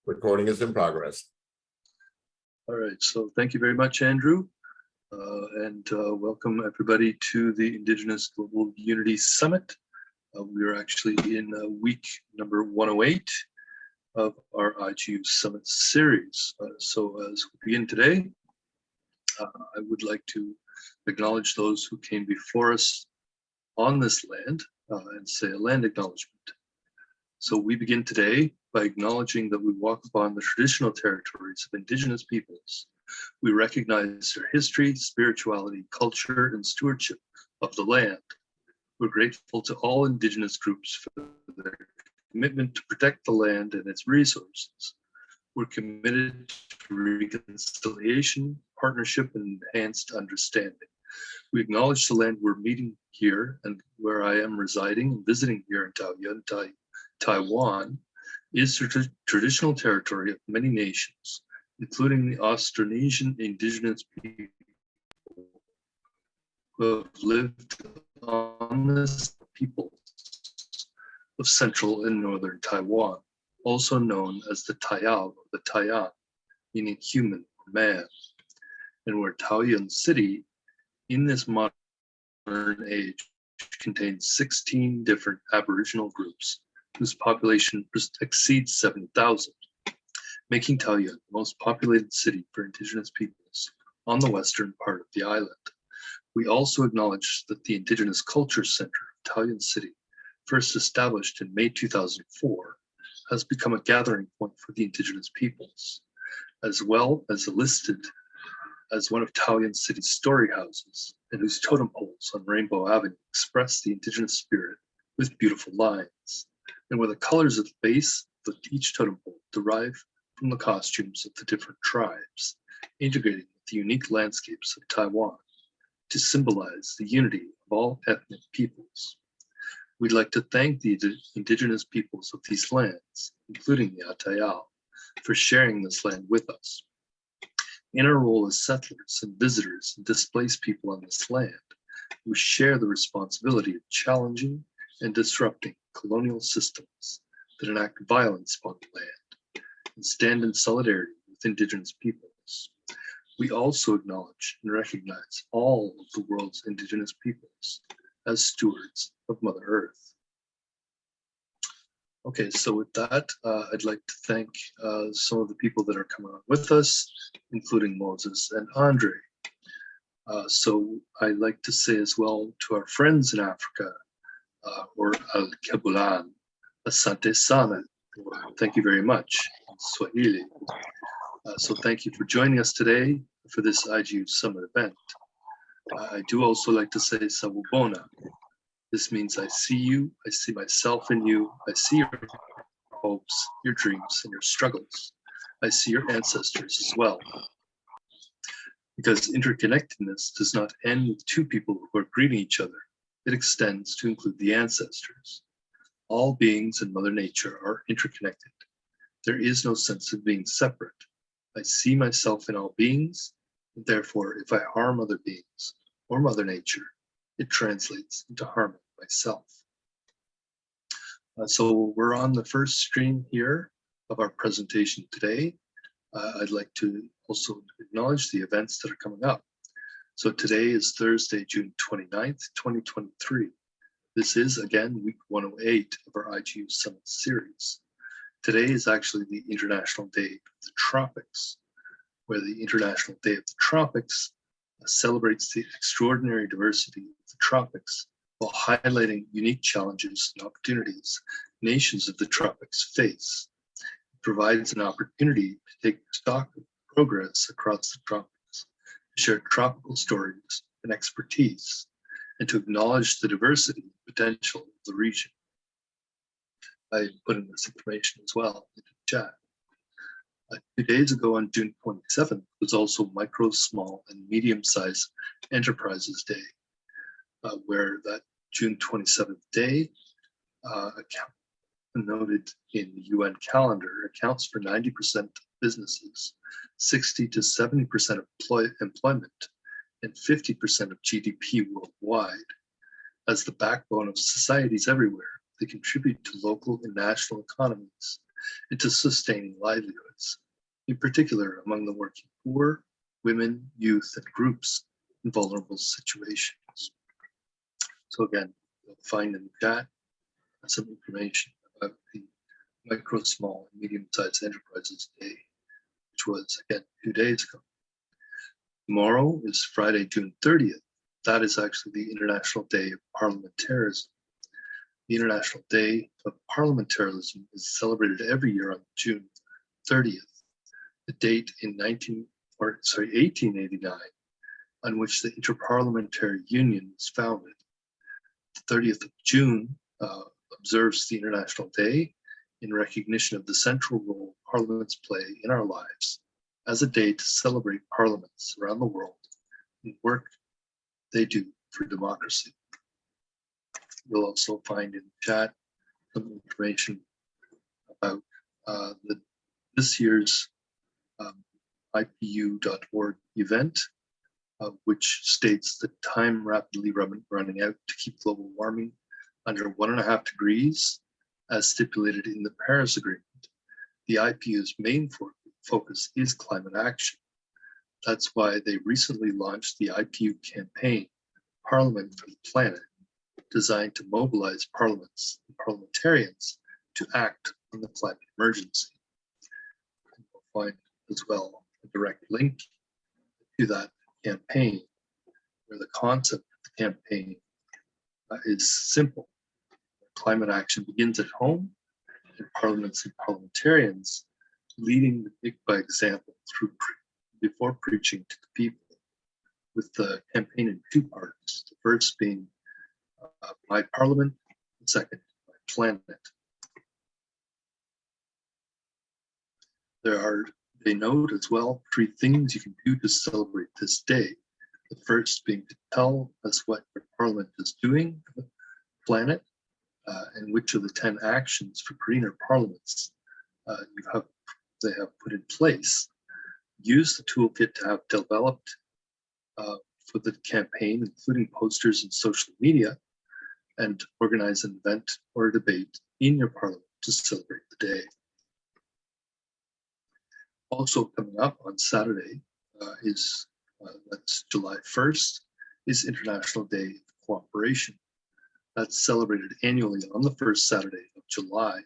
Recording is in progress. All right, so thank you very much, Andrew. And welcome everybody to the Indigenous Global Unity Summit. We are actually in week number 108 of our IGU Summit series. So as we begin today, I would like to acknowledge those who came before us on this land and say a land acknowledgement. So we begin today by acknowledging that we walk upon the traditional territories of Indigenous peoples. We recognize their history, spirituality, culture, and stewardship of the land. We're grateful to all Indigenous groups for their commitment to protect the land and its resources. We're committed to reconciliation, partnership, and enhanced understanding. We acknowledge the land we're meeting here and where I am residing and visiting here in Taoyuan, Taiwan, is the traditional territory of many nations, including the Austronesian Indigenous people who have lived on this people of central and northern Taiwan, also known as the Tayao or the Taiyan, meaning human or man, and where Taoyuan City in this modern age contains 16 different Aboriginal groups whose population exceeds 7,000, making Taoyuan the most populated city for Indigenous peoples on the western part of the island. We also acknowledge that the Indigenous Culture Center of Taoyuan City, first established in May 2004, has become a gathering point for the Indigenous peoples, as well as listed as one of Taoyuan City's story houses, and whose totem poles on Rainbow Avenue express the Indigenous spirit with beautiful lines, and where the colors at the base of each totem pole derive from the costumes of the different tribes, integrating with the unique landscapes of Taiwan to symbolize the unity of all ethnic peoples. We'd like to thank the Indigenous peoples of these lands, including the Atayal, for sharing this land with us. In our role as settlers and visitors and displaced people on this land, we share the responsibility of challenging and disrupting colonial systems that enact violence upon the land and stand in solidarity with Indigenous peoples. We also acknowledge and recognize all of the world's Indigenous peoples as stewards of Mother Earth. Okay, so with that, I'd like to thank some of the people that are coming on with us, including Moses and Andre. So I'd like to say as well to our friends in Africa, or Al-Kebulan, Asante Sana. Thank you very much, in Swahili. So thank you for joining us today for this IGU Summit event. I do also like to say Sawubona. This means I see you, I see myself in you, I see your hopes, your dreams, and your struggles. I see your ancestors as well. Because interconnectedness does not end with two people who are greeting each other. It extends to include the ancestors. All beings in Mother Nature are interconnected. There is no sense of being separate. I see myself in all beings, and therefore if I harm other beings or Mother Nature, it translates into harming myself. So we're on the first stream here of our presentation today. I'd like to also acknowledge the events that are coming up. So today is Thursday, June 29th, 2023. This is, again, week 108 of our IGU Summit series. Today is actually the International Day of the Tropics, where the International Day of the Tropics celebrates the extraordinary diversity of the tropics while highlighting unique challenges and opportunities nations of the tropics face. It provides an opportunity to take stock of progress across the tropics, to share tropical stories and expertise, and to acknowledge the diversity and potential of the region. I put in this information as well in the chat. 2 days ago on June 27th was also Micro, Small, and Medium-Sized Enterprises Day, where that June 27th day, noted in the UN calendar, accounts for 90% of businesses, 60 to 70% of employment, and 50% of GDP worldwide. As the backbone of societies everywhere, they contribute to local and national economies into sustaining livelihoods, in particular among the working poor, women, youth, and groups in vulnerable situations. So again, you'll find in the chat some information about the Micro, Small, and Medium-Sized Enterprises Day, which was, again, 2 days ago. Tomorrow is Friday, June 30th. That is actually the International Day of Parliamentarism. The International Day of Parliamentarism is celebrated every year on June 30th, the date in 1889, on which the Interparliamentary Union was founded. The 30th of June observes the International Day in recognition of the central role parliaments play in our lives as a day to celebrate parliaments around the world and work they do for democracy. You'll also find in the chat some information about this year's IPU.org event, which states that time rapidly running out to keep global warming under 1.5 degrees, as stipulated in the Paris Agreement. The IPU's main focus is climate action. That's why they recently launched the IPU campaign, Parliament for the Planet, designed to mobilize parliaments and parliamentarians to act on the climate emergency. And you'll find as well a direct link to that campaign, where the concept of the campaign is simple. Climate action begins at home, and parliaments and parliamentarians leading by example before preaching to the people, with the campaign in 2 parts. The first being My Parliament, and second, My Planet. They note as well 3 things you can do to celebrate this day. The first being to tell us what your parliament is doing for the planet, and which of the 10 actions for greener parliaments they have put in place. Use the toolkit to have developed for the campaign, including posters and social media, and organize an event or a debate in your parliament to celebrate the day. Also coming up on Saturday that's July 1st, is International Day of Cooperation. That's celebrated annually on the first Saturday of July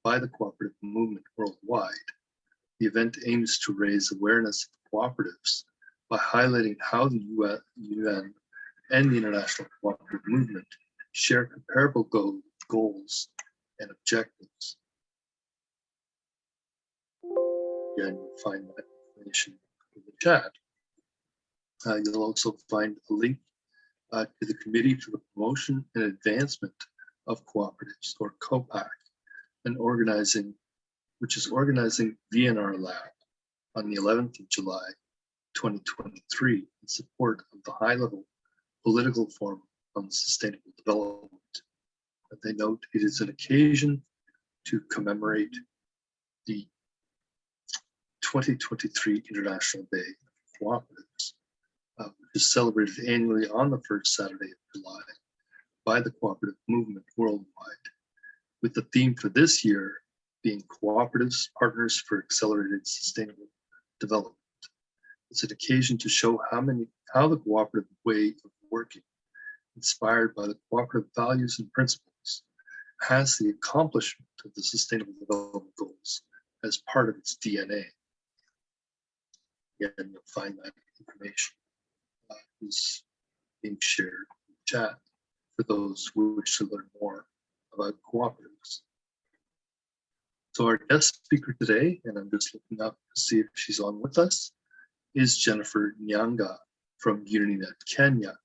by the cooperative movement worldwide. The event aims to raise awareness of cooperatives by highlighting how the UN and the international cooperative movement share comparable goals and objectives. Again, you'll find that information in the chat. You'll also find a link to the Committee for the Promotion and Advancement of Cooperatives, or COPAC, which is organizing VNR Lab on the 11th of July, 2023, in support of the high-level political forum on sustainable development. And they note it is an occasion to commemorate the 2023 International Day of Cooperatives, which is celebrated annually on the first Saturday of July by the cooperative movement worldwide, with the theme for this year being Cooperatives, Partners for Accelerated Sustainable Development. It's an occasion to show how the cooperative way of working, inspired by the cooperative values and principles, has the accomplishment of the Sustainable Development Goals as part of its DNA. Again, you'll find that information is being shared in the chat for those who wish to learn more about cooperatives. So our guest speaker today, and I'm just looking up to see if she's on with us, is Jennifer Nyanga from UnityNet Kenya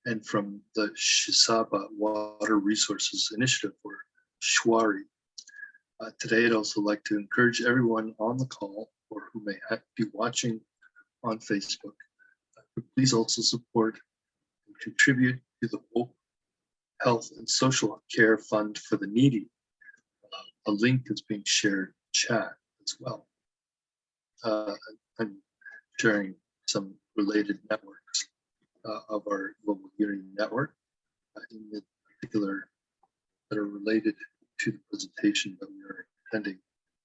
and from the Shisaba Water Resources Initiative, or Shwari. Today, I'd also like to encourage everyone on the call or who may be watching on Facebook, please also support and contribute to the Hope, Health, and Social Care Fund for the Needy. A link is being shared in chat as well. I'm sharing some related networks of our Global Unity Network, in particular that are related to the presentation that we are attending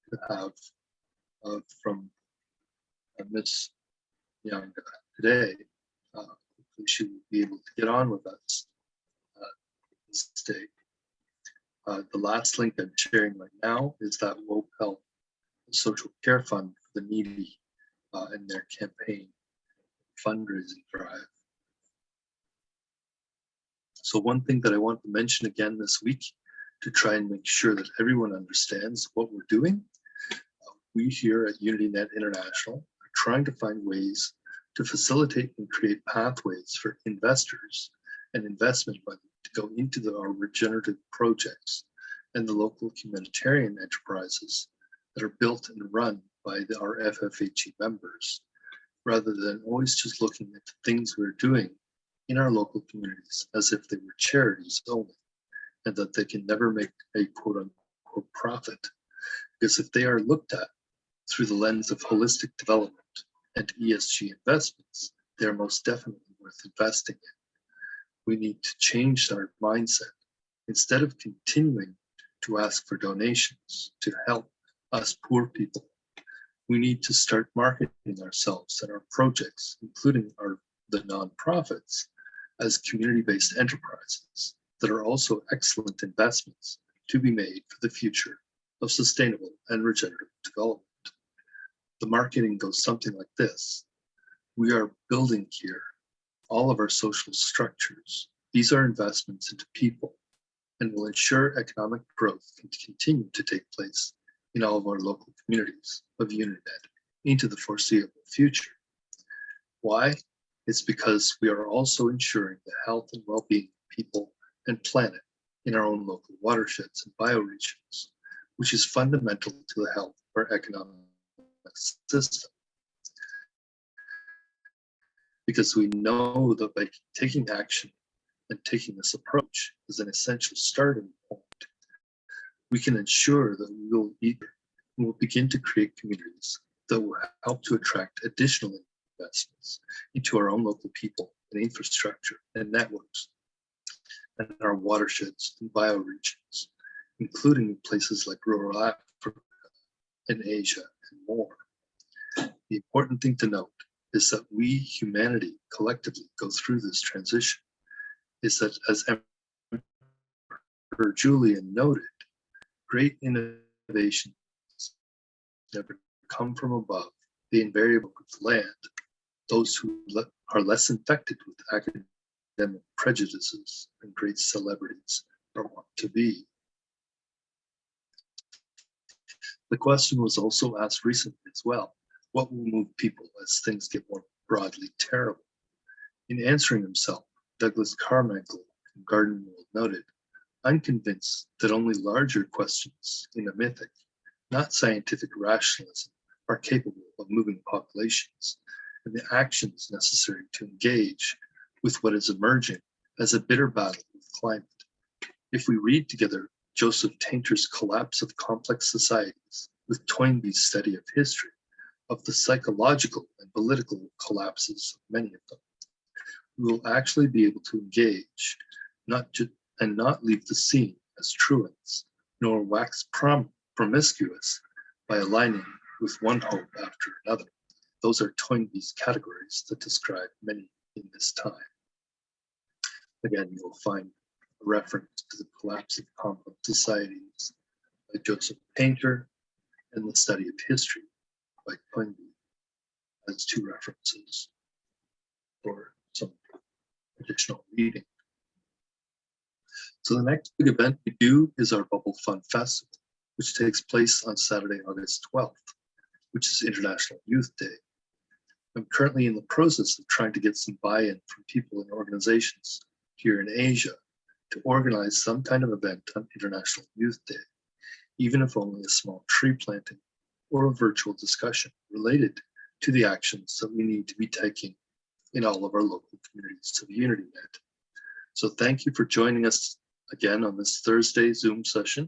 to have from Miss Young today. Hopefully she will be able to get on with us this day. The last link I'm sharing right now is that Woke Health Social Care Fund for the Needy and their campaign fundraising drive. So one thing that I want to mention again this week to try and make sure that everyone understands what we're doing, we here at UnityNet International are trying to find ways to facilitate and create pathways for investors and investment money to go into our regenerative projects and the local humanitarian enterprises that are built and run by our FFHE members, rather than always just looking at the things we're doing in our local communities as if they were charities only, and that they can never make a quote unquote profit. Because if they are looked at through the lens of holistic development and ESG investments, they are most definitely worth investing in. We need to change our mindset. Instead of continuing to ask for donations to help us poor people, we need to start marketing ourselves and our projects, including the nonprofits, as community-based enterprises that are also excellent investments to be made for the future of sustainable and regenerative development. The marketing goes something like this. We are building here all of our social structures. These are investments into people and will ensure economic growth can continue to take place in all of our local communities of UnityNet into the foreseeable future. Why? It's because we are also ensuring the health and well-being of people and planet in our own local watersheds and bioregions, which is fundamental to the health of our economic system. Because we know that by taking action and taking this approach as an essential starting point, we can ensure that we will begin to create communities that will help to attract additional investments into our own local people and infrastructure and networks and our watersheds and bioregions, including places like rural Africa and Asia and more. The important thing to note is that we, humanity, collectively go through this transition, is that as Emperor Julian noted, great innovations never come from above. They invariably land. Those who are less infected with academic prejudices and great celebrities are want to be. The question was also asked recently as well, what will move people as things get more broadly terrible? In answering himself, Douglas Carmichael from Garden World noted, I'm convinced that only larger questions in a mythic, not scientific rationalism, are capable of moving populations and the actions necessary to engage with what is emerging as a bitter battle with climate. If we read together Joseph Tainter's Collapse of Complex Societies with Toynbee's study of history, of the psychological and political collapses of many of them, we will actually be able to engage and not leave the scene as truants, nor wax promiscuous by aligning with one hope after another. Those are Toynbee's categories that describe many in this time. Again, you'll find a reference to the Collapse of Complex Societies by Joseph Tainter and the Study of History by Toynbee as two references for some additional reading. So the next big event we do is our Bubble Fun Festival, which takes place on Saturday, August 12th, which is International Youth Day. I'm currently in the process of trying to get some buy-in from people and organizations here in Asia to organize some kind of event on International Youth Day, even if only a small tree planting or a virtual discussion related to the actions that we need to be taking in all of our local communities of UnityNet. So thank you for joining us again on this Thursday Zoom session.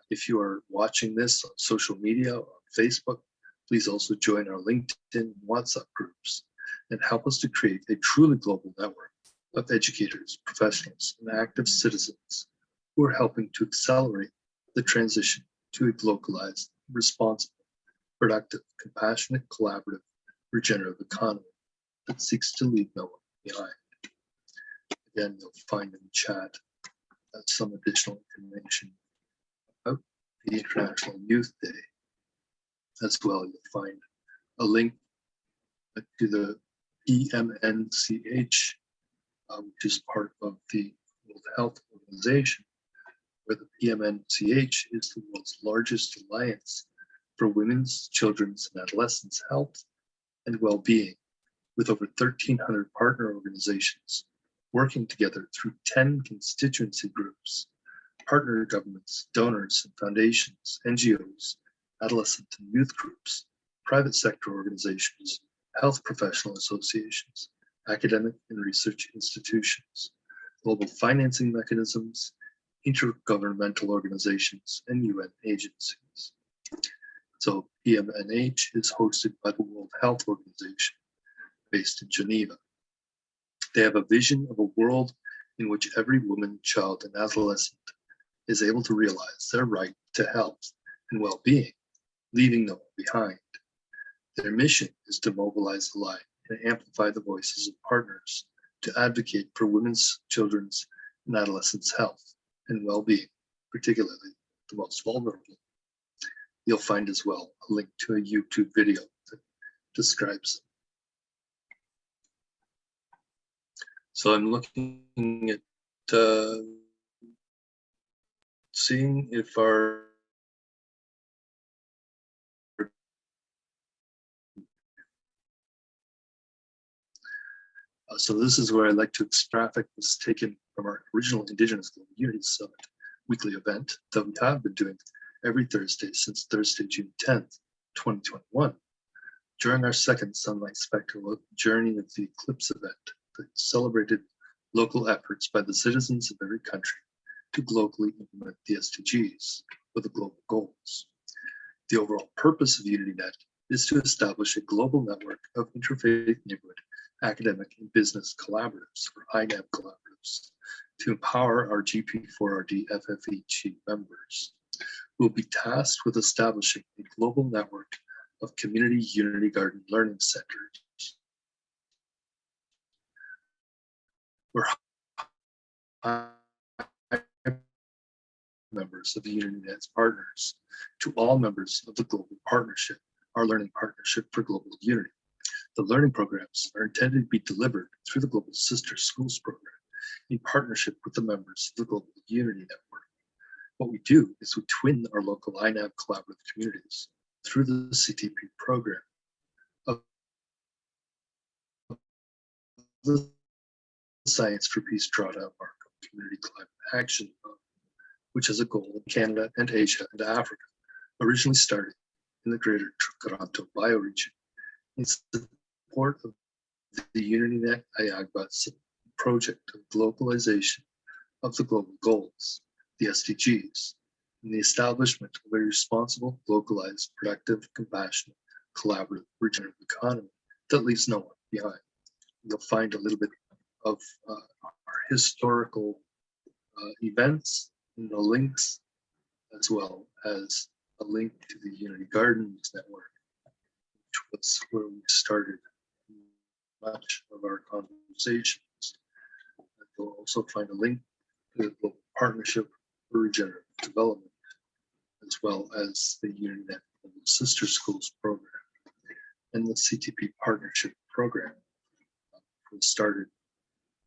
If you are watching this on social media or on Facebook, please also join our LinkedIn and WhatsApp groups and help us to create a truly global network of educators, professionals, and active citizens who are helping to accelerate the transition to a globalized responsible, productive, compassionate, collaborative, regenerative economy that seeks to leave no one behind. Again, you'll find in the chat some additional information about the International Youth Day. As well, you'll find a link to the PMNCH, which is part of the World Health Organization, where the PMNCH is the world's largest alliance for women's, children's, and adolescents' health and well-being, with over 1,300 partner organizations working together through 10 constituency groups, partner governments, donors and foundations, NGOs, adolescent and youth groups, private sector organizations, health professional associations, academic and research institutions, global financing mechanisms, intergovernmental organizations, and UN agencies. So PMNH is hosted by the World Health Organization, based in Geneva. They have a vision of a world in which every woman, child, and adolescent is able to realize their right to health and well-being, leaving no one behind. Their mission is to mobilize the line and amplify the voices of partners to advocate for women's, children's, and adolescents' health and well-being, particularly the most vulnerable. You'll find as well a link to a YouTube video that describes them. So I'm looking at seeing if our so this is where I like to traffic was taken from our original Indigenous Global Unity Summit weekly event that we have been doing every Thursday since Thursday, June 10th, 2021. During our second Sunlight Spectral Journey of the Eclipse event that celebrated local efforts by the citizens of every country to globally implement the SDGs with the global goals. The overall purpose of UnityNet is to establish a global network of interfaith neighborhood academic and business collaboratives, or INAB collaboratives, to empower our GP4RD FFEG members. We'll be tasked with establishing a global network of community Unity Garden learning centers, where members of the UnityNet's partners to all members of the global partnership, our learning partnership for global unity. The learning programs are intended to be delivered through the Global Sister Schools program in partnership with the members of the Global Unity Network. What we do is we twin our local INAB collaborative communities through the CTP program of the Science for Peace drawdown mark of Community Climate Action Fund, which has a goal in Canada and Asia and Africa, originally started in the Greater Toronto bioregion in support of the UnityNet AHIABGA project of globalization of the global goals, the SDGs, and the establishment of a responsible, localized, productive, compassionate, collaborative, regenerative economy that leaves no one behind. You'll find a little bit of our historical events in the links, as well as a link to the Unity Gardens Network, which was where we started much of our conversations. You'll also find a link to the Global Partnership for Regenerative Development, as well as the UnityNet Global Sister Schools program and the CTP Partnership program. We started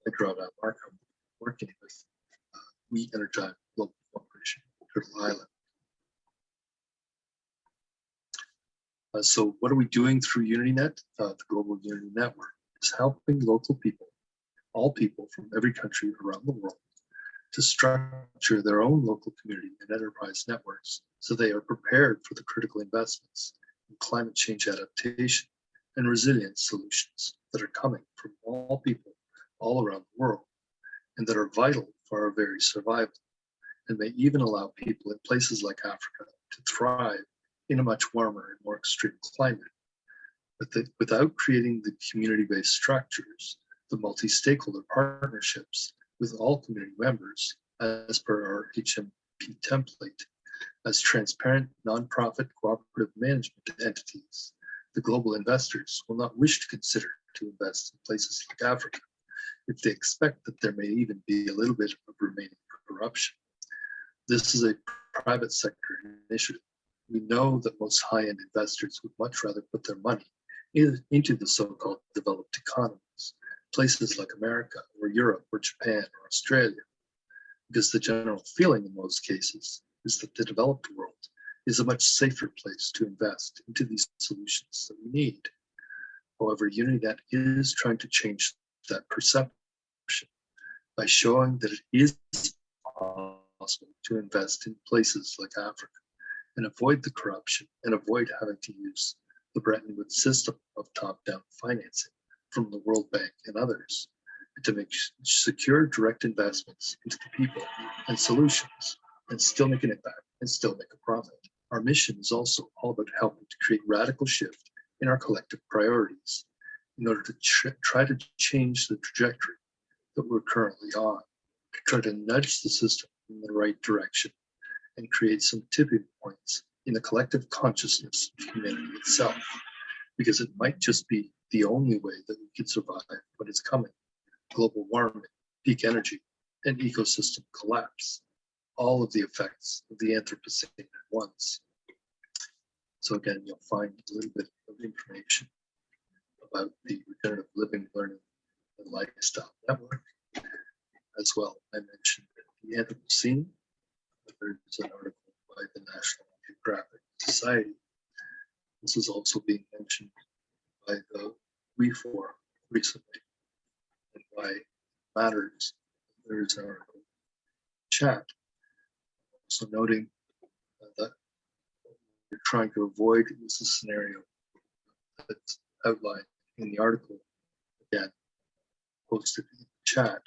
at Drawdown Markham, working with We Energize Global Corporation, Turtle Island. So what are we doing through UnityNet? The Global Unity Network is helping local people, all people from every country around the world, to structure their own local community and enterprise networks so they are prepared for the critical investments in climate change adaptation and resilience solutions that are coming from all people all around the world and that are vital for our very survival, and may even allow people in places like Africa to thrive in a much warmer and more extreme climate, without creating the community-based structures, the multi-stakeholder partnerships with all community members as per our HMP template As transparent, nonprofit cooperative management entities, the global investors will not wish to consider to invest in places like Africa if they expect that there may even be a little bit of remaining corruption. This is a private sector initiative. We know that most high-end investors would much rather put their money into the so-called developed economies, places like America or Europe or Japan or Australia, because the general feeling in most cases is that the developed world is a much safer place to invest into these solutions that we need. However, UnityNet is trying to change that perception by showing that it is possible to invest in places like Africa and avoid the corruption and avoid having to use the Bretton Woods system of top-down financing from the World Bank and others, and to make secure direct investments into the people and solutions and still make an impact and still make a profit. Our mission is also all about helping to create radical shift in our collective priorities in order to try to change the trajectory that we're currently on, to try to nudge the system in the right direction and create some tipping points in the collective consciousness of humanity itself, because it might just be the only way that we can survive what is coming: global warming, peak energy, and ecosystem collapse, all of the effects of the Anthropocene at once. So again, you'll find a little bit of information about the Regenerative Living, Learning, and Lifestyle Network as well. I mentioned the Anthropocene. There's an article by the National Geographic Society. This is also being mentioned by the WE4 recently, and why it matters. There's an article in the chat also noting that what we're trying to avoid is a scenario that's outlined in the article, again posted in the chat,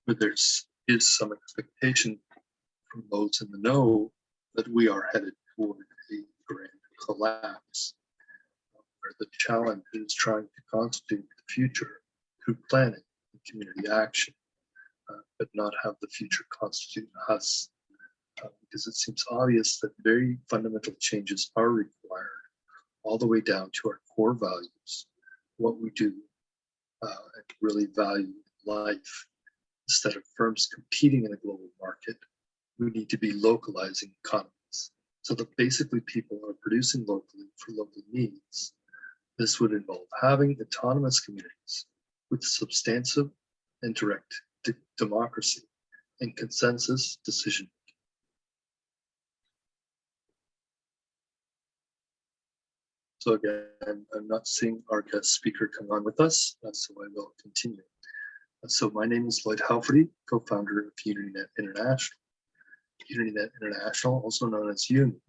where there is some expectation from those in the know that we are headed toward a grand collapse, where the challenge is trying to constitute the future through planning and community action, but not have the future constitute us, because it seems obvious that very fundamental changes are required, all the way down to our core values, what we do, and really value life. Instead of firms competing in a global market, we need to be localizing economies so that basically people are producing locally for local needs. This would involve having autonomous communities with substantive and direct democracy and consensus decision. So again, I'm not seeing our guest speaker come on with us, so I will continue. So my name is Lloyd Halferty, co-founder of UnityNet International. UnityNet International, also known as UNI,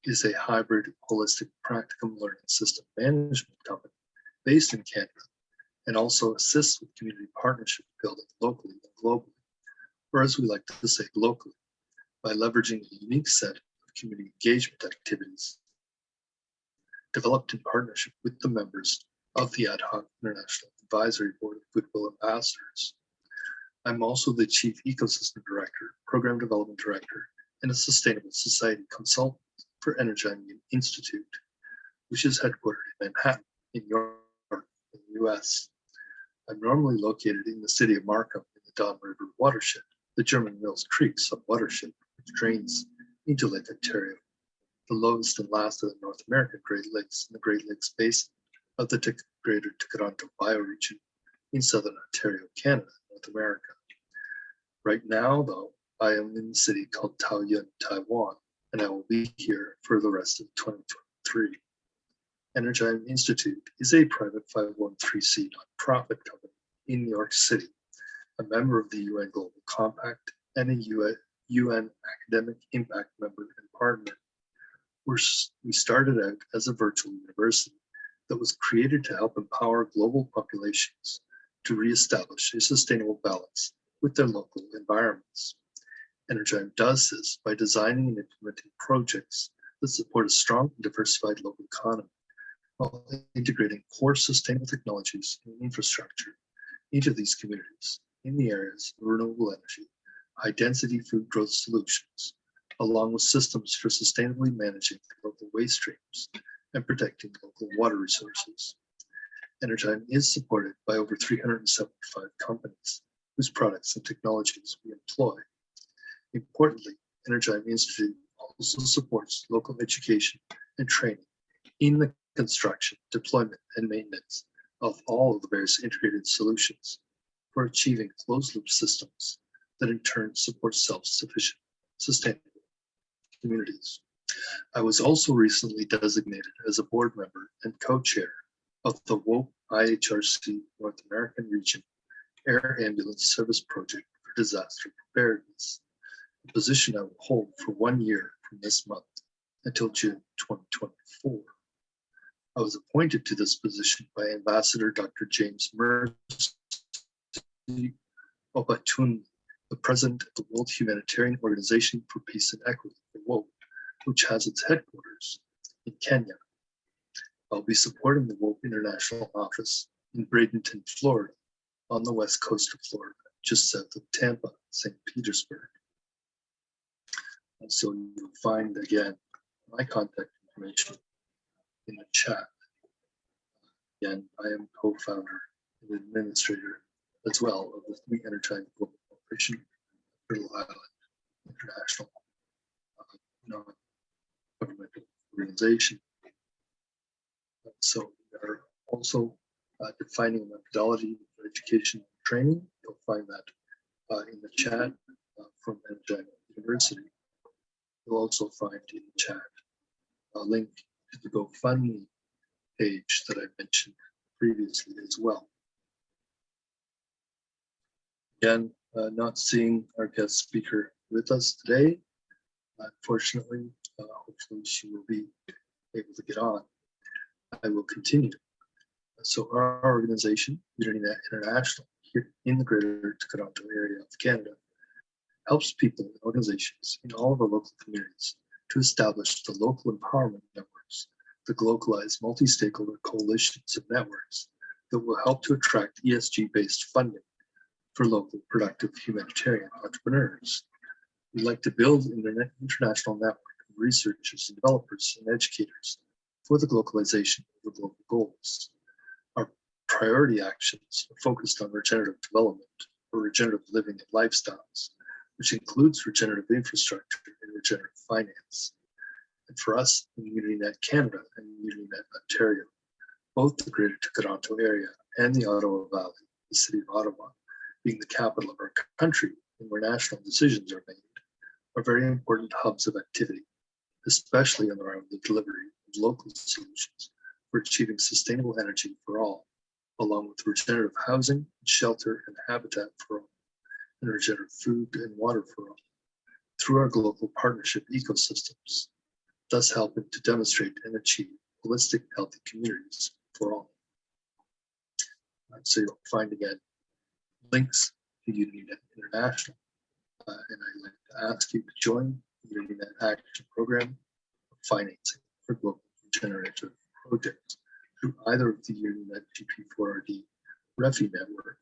is a hybrid holistic practicum learning system management company based in Canada, and also assists with community partnership building locally and globally, or as we like to say, locally, by leveraging a unique set of community engagement activities developed in partnership with the members of the Ad Hoc International Advisory Board of Goodwill Ambassadors. I'm also the Chief Ecosystem Director, Program Development Director, and a Sustainable Society Consultant for Energy Institute, which is headquartered in Manhattan, in New York, in the US. I'm normally located in the city of Markham in the Don River watershed, the German Mills Creek sub-watershed, which drains into Lake Ontario, the lowest and last of the North American Great Lakes in the Great Lakes Basin of the Greater Toronto bioregion in Southern Ontario, Canada, North America. Right now, though, I am in the city called Taoyuan, Taiwan, and I will be here for the rest of 2023. Energy Institute is a private 501(c)(3) nonprofit company in New York City, a member of the UN Global Compact and a UN Academic Impact member and partner. We started out as a virtual university that was created to help empower global populations to reestablish a sustainable balance with their local environments. Energime does this by designing and implementing projects that support a strong and diversified local economy while integrating core sustainable technologies and infrastructure into these communities in the areas of renewable energy, high-density food growth solutions, along with systems for sustainably managing local waste streams and protecting local water resources. Energyme is supported by over 375 companies whose products and technologies we employ. Importantly, Energyme Institute also supports local education and training in the construction, deployment, and maintenance of all of the various integrated solutions for achieving closed-loop systems that in turn support self-sufficient, sustainable communities. I was also recently designated as a board member and co-chair of the WOPE IHRC North American Region Air Ambulance Service Project for Disaster Preparedness, a position I will hold for 1 year from this month until June 2024. I was appointed to this position by Ambassador Dr. James Mercy Obatun, the president of the World Humanitarian Organization for Peace and Equity, or WOPE, which has its headquarters in Kenya. I'll be supporting the WOPE International Office in Bradenton, Florida, on the west coast of Florida, just south of Tampa, St. Petersburg. And so you'll find, again, my contact information in the chat. Again, I am co-founder and administrator as well of the We Energize Global Corporation, Turtle Island International non-governmental organization. So we are also defining a methodology for education and training. You'll find that in the chat from Energize University. You'll also find in the chat a link to the GoFundMe page that I mentioned previously as well. Again, not seeing our guest speaker with us today. Unfortunately, hopefully she will be able to get on. I will continue. So our organization, UnityNet International, here in the Greater Toronto area of Canada, helps people and organizations in all of our local communities to establish the local empowerment networks, the localized multi-stakeholder coalitions of networks that will help to attract ESG-based funding for local productive humanitarian entrepreneurs. We'd like to build an international network of researchers and developers and educators for the globalization of the global goals. Our priority actions are focused on regenerative development or regenerative living and lifestyles, which includes regenerative infrastructure and regenerative finance. And for us in UnityNet Canada and UnityNet Ontario, both the Greater Toronto area and the Ottawa Valley, the city of Ottawa, being the capital of our country and where national decisions are made, are very important hubs of activity, especially around the delivery of local solutions for achieving sustainable energy for all, along with regenerative housing, shelter, and habitat for all, and regenerative food and water for all, through our global partnership ecosystems, thus helping to demonstrate and achieve holistic, healthy communities for all. So you'll find again links to UnityNet International, and I'd like to ask you to join the UnityNet Action Program of Financing for Global Regenerative Projects through either of the UnityNet GP4RD REFI network.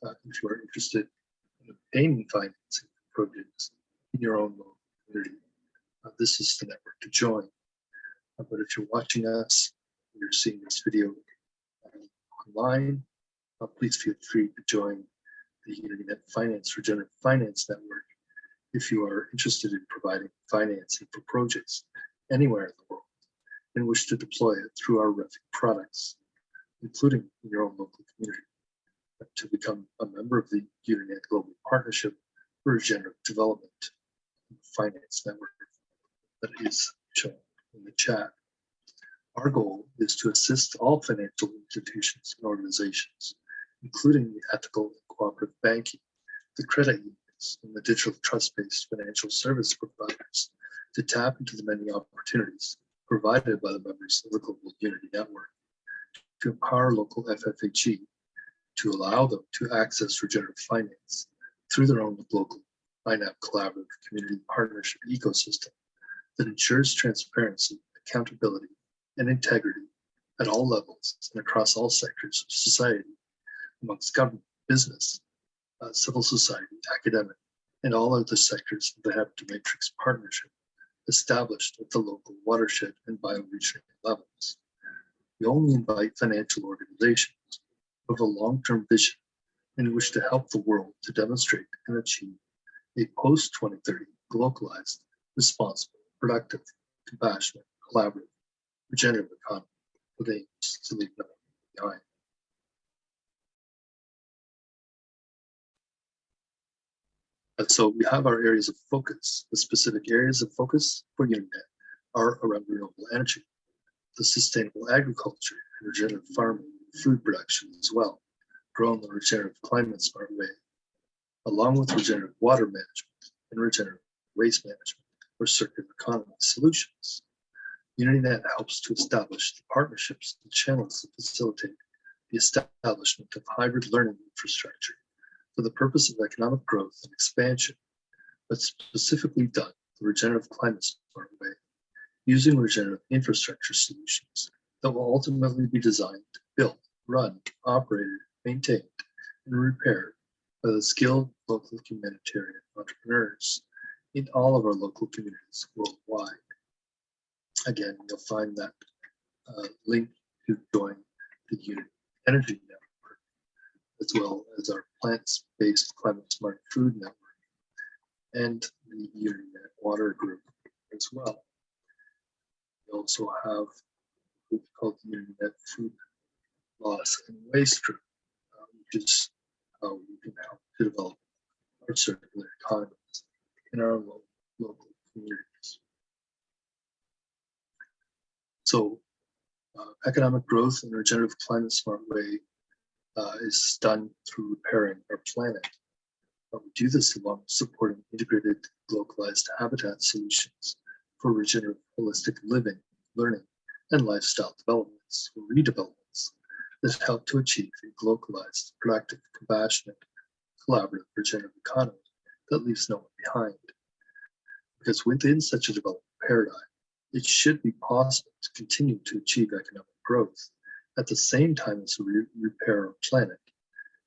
If you are interested in obtaining financing for projects in your own local community, this is the network to join. But if you're watching us, you're seeing this video online, please feel free to join the UnityNet Finance Regenerative Finance Network if you are interested in providing financing for projects anywhere in the world and wish to deploy it through our REFI products, including in your own local community. To become a member of the UnityNet Global Partnership for Regenerative Development Finance Network that is shown in the chat. Our goal is to assist all financial institutions and organizations, including the ethical and cooperative banking, the credit unions, and the digital trust-based financial service providers to tap into the many opportunities provided by the members of the Global Unity Network, to empower local FFHE, to allow them to access regenerative finance through their own local INAP collaborative community partnership ecosystem that ensures transparency, accountability, and integrity at all levels and across all sectors of society, amongst government, business, civil society, academic, and all other sectors of the AHIABGA Matrix Partnership established at the local watershed and bioregional levels. We only invite financial organizations with a long-term vision and wish to help the world to demonstrate and achieve a post-2030 localized, responsible, productive, compassionate, collaborative, regenerative economy with aims to leave no one behind. And so we have our areas of focus. The specific areas of focus for UnityNet are around renewable energy, the sustainable agriculture and regenerative farming, food production as well, grown the regenerative climate smart way, along with regenerative water management and regenerative waste management or circular economy solutions. UnityNet helps to establish the partnerships and channels that facilitate the establishment of hybrid learning infrastructure for the purpose of economic growth and expansion, but specifically done the regenerative climate smart way, using regenerative infrastructure solutions that will ultimately be designed, built, run, operated, maintained, and repaired by the skilled local humanitarian entrepreneurs in all of our local communities worldwide. Again, you'll find that link to join the Unity Energy Network, as well as our plants-based climate smart food network and the UnityNet Water Group as well. We also have what's called the UnityNet Food Loss and Waste Group, which is how we can help to develop our circular economies in our local communities. So economic growth in a regenerative climate smart way is done through repairing our planet. We do this along with supporting integrated localized habitat solutions for regenerative holistic living, learning, and lifestyle developments or redevelopments that help to achieve a localized, productive, compassionate, collaborative, regenerative economy that leaves no one behind. Because within such a development paradigm, it should be possible to continue to achieve economic growth at the same time as we repair our planet,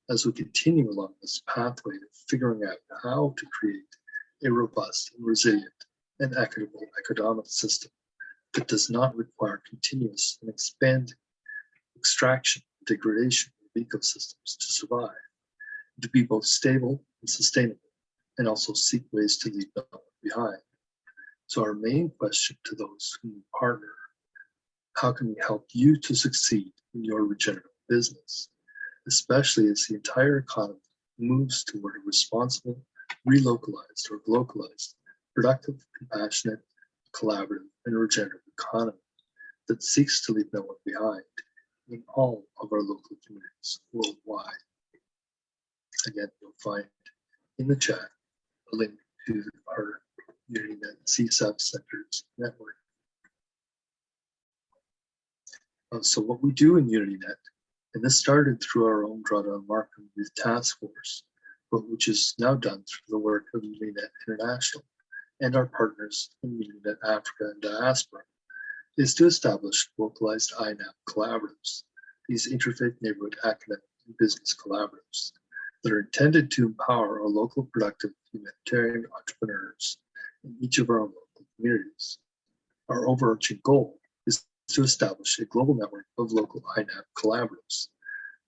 as we continue along this pathway of figuring out how to create a robust and resilient and equitable economic system that does not require continuous and expanding extraction and degradation of ecosystems to survive, to be both stable and sustainable, and also seek ways to leave no one behind. So our main question to those who partner, how can we help you to succeed in your regenerative business, especially as the entire economy moves toward a responsible, relocalized or localized, productive, compassionate, collaborative, and regenerative economy that seeks to leave no one behind in all of our local communities worldwide. Again, you'll find in the chat a link to our UnityNet CSAP Centers network. So what we do in UnityNet, and this started through our own Drawdown Markham Youth Task Force, but which is now done through the work of UnityNet International and our partners in UnityNet Africa and Diaspora, is to establish localized INAP collaboratives, these interfaith neighborhood academic and business collaboratives that are intended to empower our local productive humanitarian entrepreneurs in each of our own local communities. Our overarching goal is to establish a global network of local INAP collaboratives.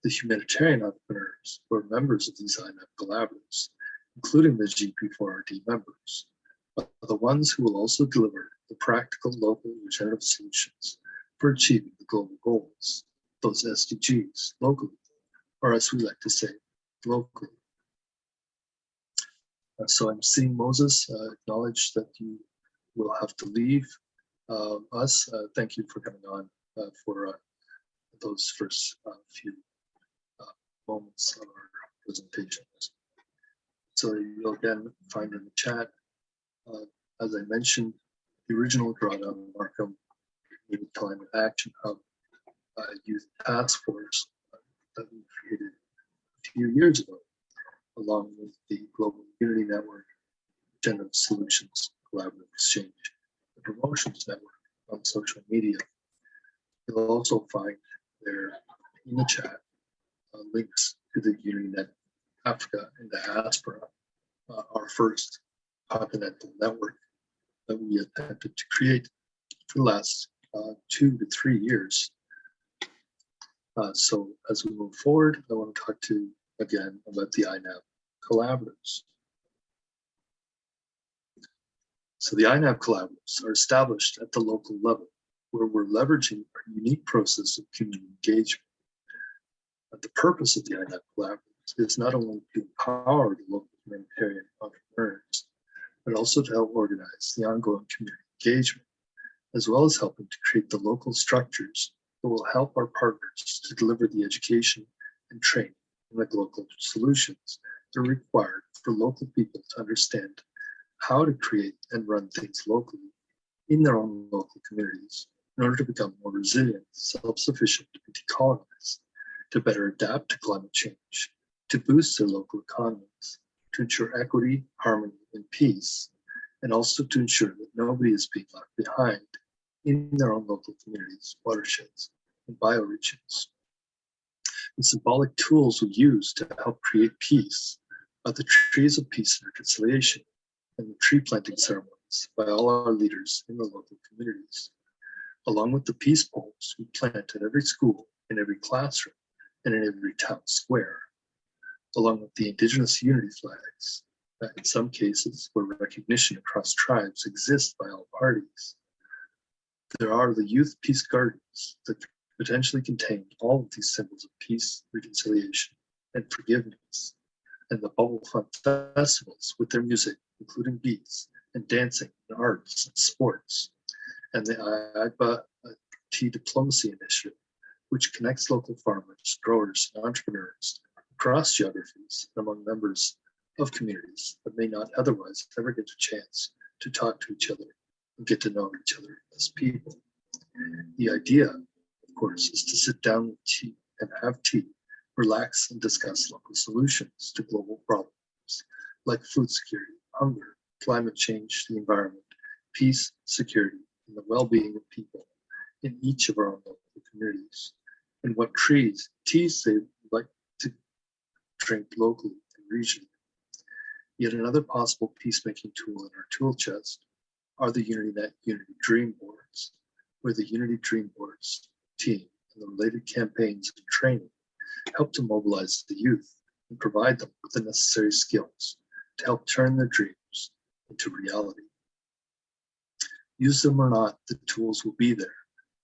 The humanitarian entrepreneurs who are members of these INAP collaboratives, including the GP4RD members, are the ones who will also deliver the practical local regenerative solutions for achieving the global goals, those SDGs, locally, or as we like to say, locally. So I'm seeing Moses acknowledge that you will have to leave us. Thank you for coming on for those first few moments of our presentation. So you'll again find in the chat, as I mentioned, the original Drawdown Markham Youth Climate Action Hub Youth Task Force that we created a few years ago, along with the Global Unity Network, Regenerative Solutions Collaborative Exchange, the Promotions Network on social media. You'll also find there in the chat links to the UnityNet Africa and Diaspora our first continental network that we attempted to create for the last 2 to 3 years. So as we move forward, I want to talk to you again about the INAB collaboratives. So the INAB collaboratives are established at the local level, where we're leveraging our unique process of community engagement. The purpose of the INAB collaboratives is not only to empower the local humanitarian entrepreneurs, but also to help organize the ongoing community engagement, as well as helping to create the local structures that will help our partners to deliver the education and training and the local solutions that are required for local people to understand how to create and run things locally in their own local communities in order to become more resilient, self-sufficient, and decolonize, to better adapt to climate change, to boost their local economies, to ensure equity, harmony, and peace, and also to ensure that nobody is being left behind in their own local communities, watersheds, and bioregions. The symbolic tools we use to help create peace are the trees of peace and reconciliation and the tree planting ceremonies by all our leaders in the local communities, along with the peace poles we plant at every school, in every classroom, and in every town square, along with the Indigenous unity flags, that in some cases where recognition across tribes exists by all parties. There are the youth peace gardens that potentially contain all of these symbols of peace, reconciliation, and forgiveness, and the Bubble Fun festivals with their music, including beats and dancing and arts and sports, and the AHIABGA-TV diplomacy initiative, which connects local farmers, growers, and entrepreneurs across geographies and among members of communities that may not otherwise ever get a chance to talk to each other and get to know each other as people. The idea, of course, is to sit down with tea and have tea, relax, and discuss local solutions to global problems like food security, hunger, climate change, the environment, peace, security, and the well-being of people in each of our own local communities, and what teas they like to drink locally and regionally. Yet another possible peacemaking tool in our tool chest are the UnityNet Unity Dream Boards, where the Unity Dream Boards team and the related campaigns and training help to mobilize the youth and provide them with the necessary skills to help turn their dreams into reality. Use them or not, the tools will be there.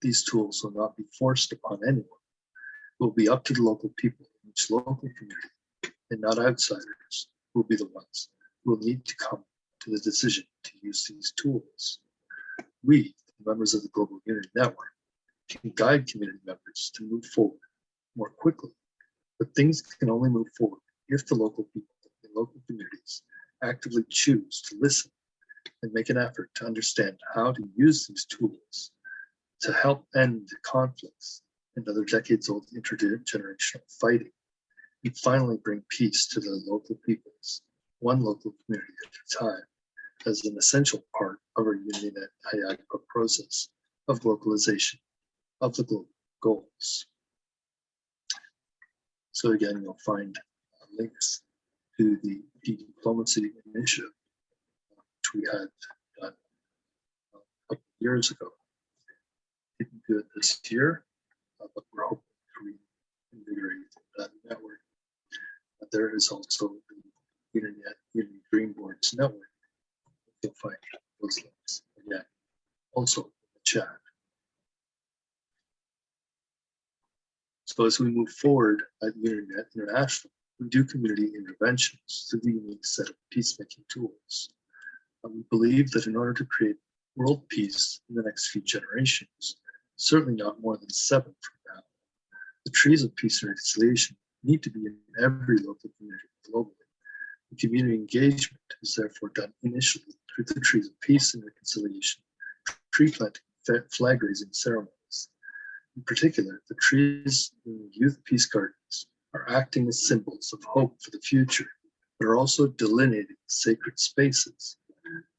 These tools will not be forced upon anyone. It will be up to the local people in each local community, and not outsiders who will be the ones who will need to come to the decision to use these tools. We, the members of the Global Unity Network, can guide community members to move forward more quickly, but things can only move forward if the local people in local communities actively choose to listen and make an effort to understand how to use these tools to help end the conflicts and other decades-old intergenerational fighting, and finally bring peace to the local peoples, one local community at a time, as an essential part of our UnityNet AHIABGA process of globalization of the global goals. So again, you'll find links to the diplomacy initiative, which we had done a couple of years ago. Didn't do it this year, but we're hoping to reinvigorate that network. There is also the UnityNet Unity Dream Boards network. You'll find those links again, also in the chat. So as we move forward at UnityNet International, we do community interventions through the unique set of peacemaking tools. We believe that in order to create world peace in the next few generations, certainly not more than 7 from now, the trees of peace and reconciliation need to be in every local community globally. And community engagement is therefore done initially through the trees of peace and reconciliation, tree planting, flag raising ceremonies. In particular, the trees in the youth peace gardens are acting as symbols of hope for the future, but are also delineating sacred spaces.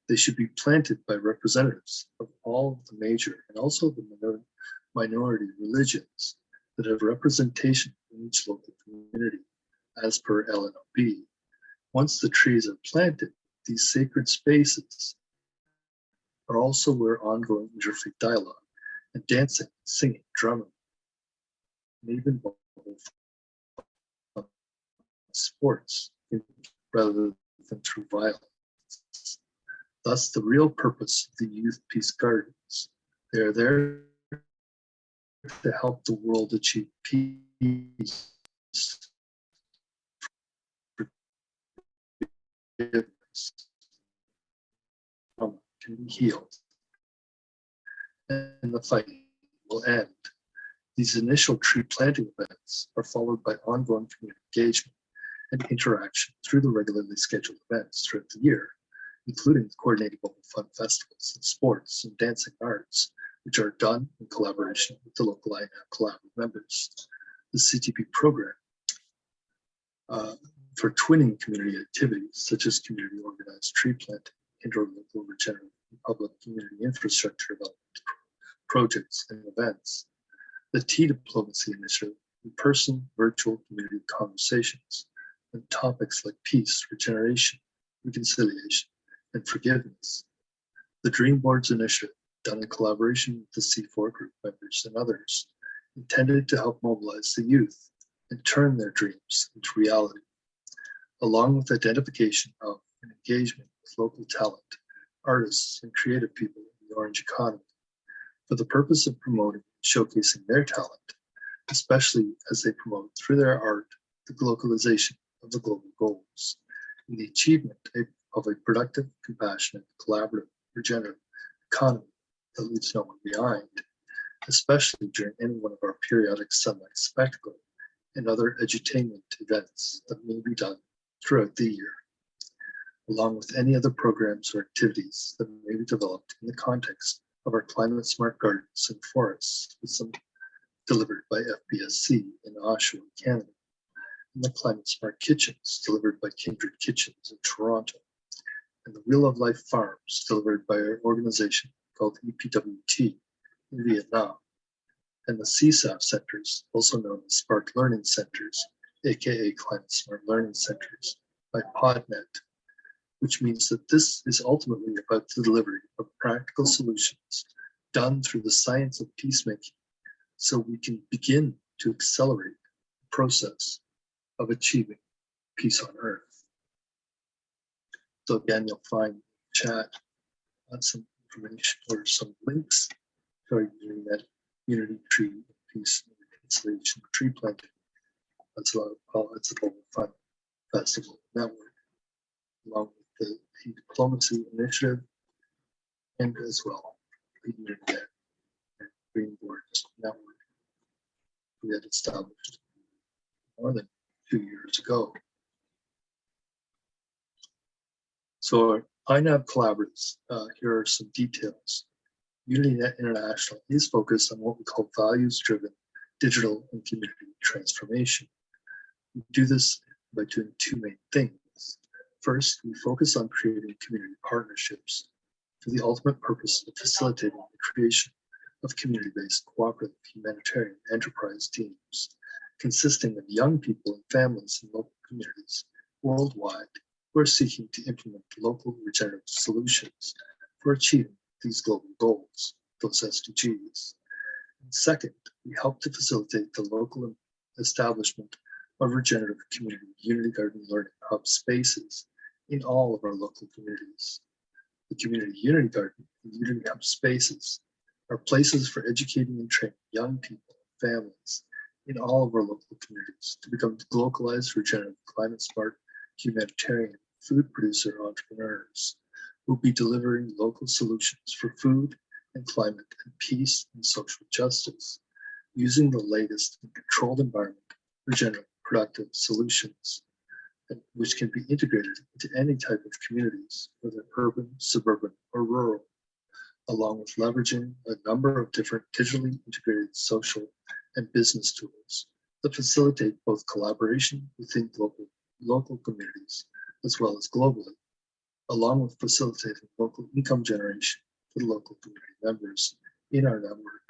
They should be planted by representatives of all the major and also the minority religions that have representation in each local community, as per LNOB, Once the trees are planted, these sacred spaces are also where ongoing interfaith dialogue and dancing, singing, drumming, and even sports rather than through violence. Thus, the real purpose of the Youth Peace Gardens. They are there to help the world achieve peace, forgiveness, can be healed, and the fight will end. These initial tree planting events are followed by ongoing community engagement and interaction through the regularly scheduled events throughout the year, including coordinated local fun festivals and sports and dancing arts, which are done in collaboration with the local AHIABGA collaborative members. The CTP program for twinning community activities such as community organized tree planting, indoor local regenerative and public community infrastructure development projects and events. The Tea Diplomacy Initiative, in-person virtual community conversations on topics like peace, regeneration, reconciliation, and forgiveness. The Dream Boards Initiative, done in collaboration with the C4 group members and others, intended to help mobilize the youth and turn their dreams into reality, along with identification of and engagement with local talent, artists, and creative people in the Orange economy, for the purpose of promoting and showcasing their talent, especially as they promote through their art the globalization of the global goals and the achievement of a productive, compassionate, collaborative, regenerative economy that leaves no one behind, especially during any one of our periodic sunlight spectacle and other edutainment events that may be done throughout the year, along with any other programs or activities that may be developed in the context of our climate smart gardens and forests, with some delivered by FBSC in Oshawa, Canada, and the climate smart kitchens delivered by Kindred Kitchens in Toronto, and the Wheel of Life Farms delivered by our organization called EPWT in Vietnam, and the CSAF centers, also known as Spark Learning Centers, aka Climate Smart Learning Centers, by PodNet, which means that this is ultimately about the delivery of practical solutions done through the science of peacemaking, so we can begin to accelerate the process of achieving peace on Earth. So again, you'll find in the chat some information or some links to our UnityNet Unity Tree Peace and Reconciliation Tree Planting. It's a global fun festival network, along with the Tea Diplomacy Initiative, and as well the UnityNet and Green Boards Network we had established more than 2 years ago. So our INAB collaboratives, here are some details. UnityNet International is focused on what we call values-driven digital and community transformation. We do this by doing two main things. First, we focus on creating community partnerships for the ultimate purpose of facilitating the creation of community-based cooperative humanitarian enterprise teams consisting of young people and families in local communities worldwide who are seeking to implement local regenerative solutions for achieving these global goals, those SDGs. And second, we help to facilitate the local establishment of regenerative community Unity Garden Learning Hub spaces in all of our local communities. The Community Unity Garden and Unity Hub spaces are places for educating and training young people and families in all of our local communities to become localized, regenerative, climate smart, humanitarian, food producer entrepreneurs who will be delivering local solutions for food and climate and peace and social justice using the latest and controlled environment regenerative productive solutions, which can be integrated into any type of communities, whether urban, suburban, or rural, along with leveraging a number of different digitally integrated social and business tools that facilitate both collaboration within local communities as well as globally, along with facilitating local income generation for the local community members in our network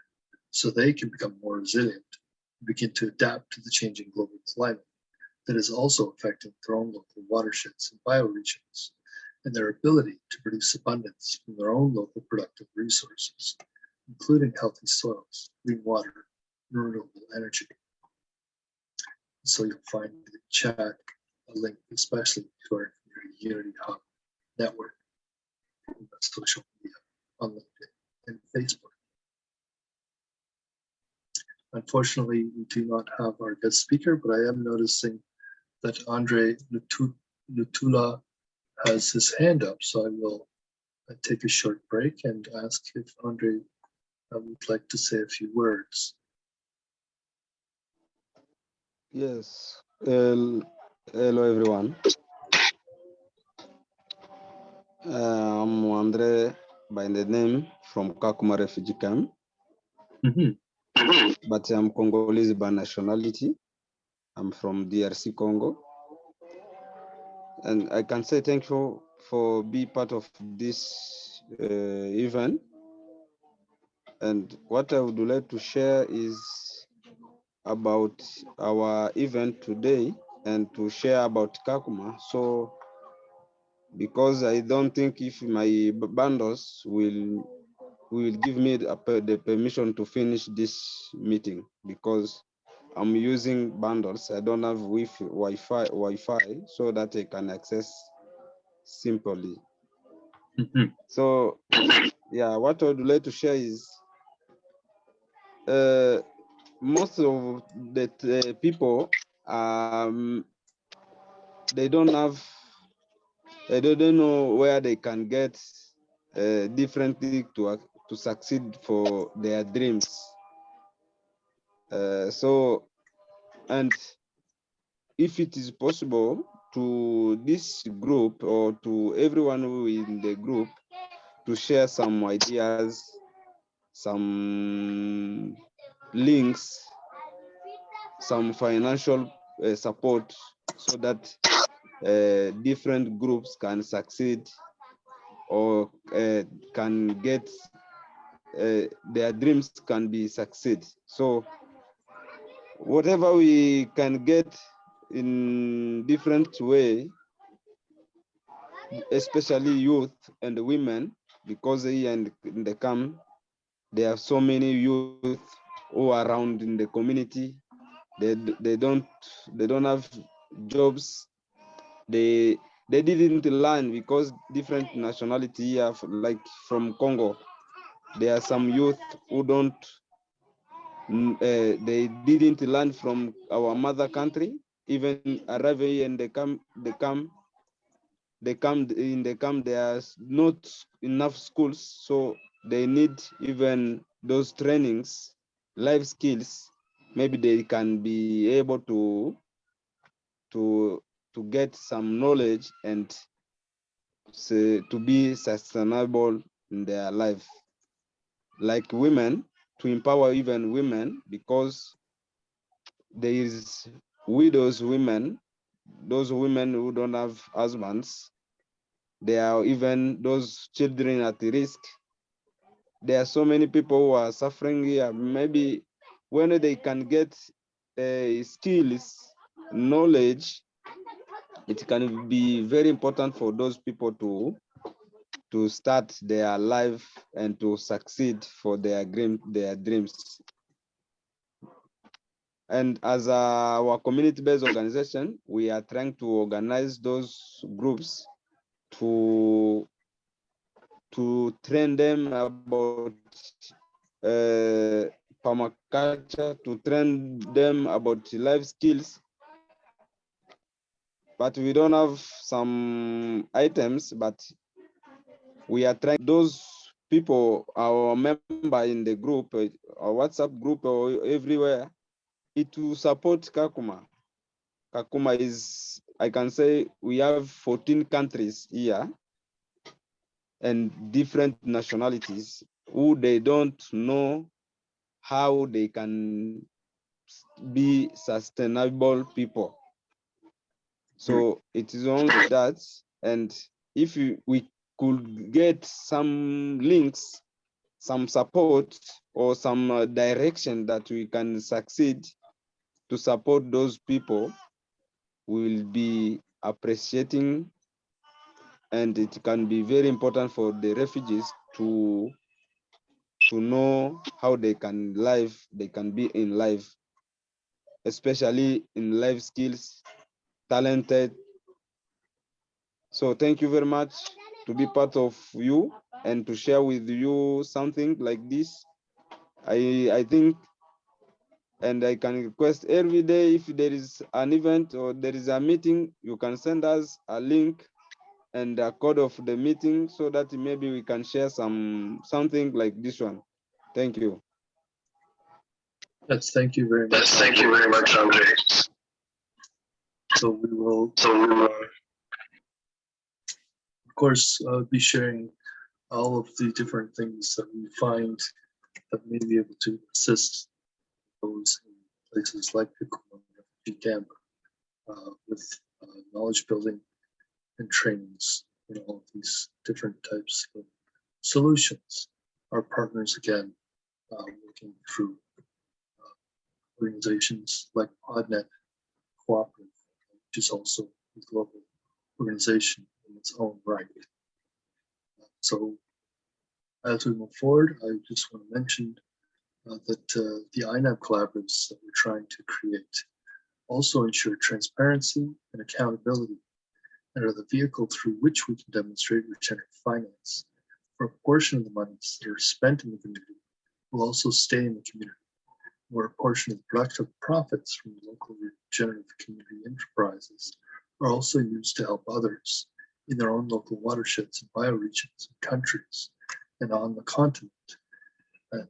so they can become more resilient and begin to adapt to the changing global climate that is also affecting their own local watersheds and bioregions and their ability to produce abundance from their own local productive resources, including healthy soils, clean water, and renewable energy. So you'll find in the chat a link especially to our Unity Hub network, social media on LinkedIn and Facebook. Unfortunately, we do not have our guest speaker, but I am noticing that Andre Nutula has his hand up, so I will take a short break and ask if Andre would like to say a few words. Yes. Hello, everyone. I'm Andre by the name from Kakuma refugee camp, but I'm Congolese by nationality. I'm from DRC Congo, and I can say thank you for being part of this event. And what I would like to share is about our event today and to share about Kakuma. So, because I don't think if my bundles will give me the permission to finish this meeting, because I'm using bundles. I don't have Wi-Fi, so that I can access simply. So, yeah, what I would like to share is most of the people, they don't know where they can get different things to succeed for their dreams. So, and if it is possible to this group or to everyone who is in the group to share some ideas, some links, some financial support, so that different groups can succeed or can get their dreams can be succeed. So whatever we can get in different way, especially youth and women, because here in the camp there are so many youth who are around in the community. They don't have jobs. They didn't learn, because different nationality here, like from Congo, there are some youth who don't they didn't learn from our mother country. Even arriving here in the camp, there's not enough schools, so they need even those trainings, life skills. Maybe they can be able to get some knowledge and to be sustainable in their life. Like women, to empower even women, because there is widows women, those women who don't have husbands. There are even those children at risk. There are so many people who are suffering here. Maybe when they can get skills, knowledge, it can be very important for those people to start their life and to succeed for their dreams. And as our community-based organization, we are trying to organize those groups to train them about permaculture, to train them about life skills. But we don't have some items, but we are trying those people, our member in the group, our WhatsApp group or everywhere, it will support Kakuma. Kakuma is, I can say, we have 14 countries here and different nationalities who they don't know how they can be sustainable people. So it is only that, and if we could get some links, some support, or some direction that we can succeed to support those people, will be appreciating, and it can be very important for the refugees to know how they can be in life, especially in life skills, talented. So thank you very much to be part of you and to share with you something like this. I think, and I can request every day, if there is an event or there is a meeting, you can send us a link and a code of the meeting so that maybe we can share something like this one. Thank you. Yes, thank you very much. Thank you very much, Andre. So we will, of course, be sharing all of the different things that we find that may be able to assist those in places like Piccolo and Camp with knowledge building and trainings in all of these different types of solutions. Our partners, again, working through organizations like PodNet Cooperative, which is also a global organization in its own right. So as we move forward, I just want to mention that the INAB collaboratives that we're trying to create also ensure transparency and accountability, and are the vehicle through which we can demonstrate regenerative finance. For a portion of the monies that are spent in the community will also stay in the community, where a portion of the productive profits from local regenerative community enterprises are also used to help others in their own local watersheds and bioregions and countries and on the continent, and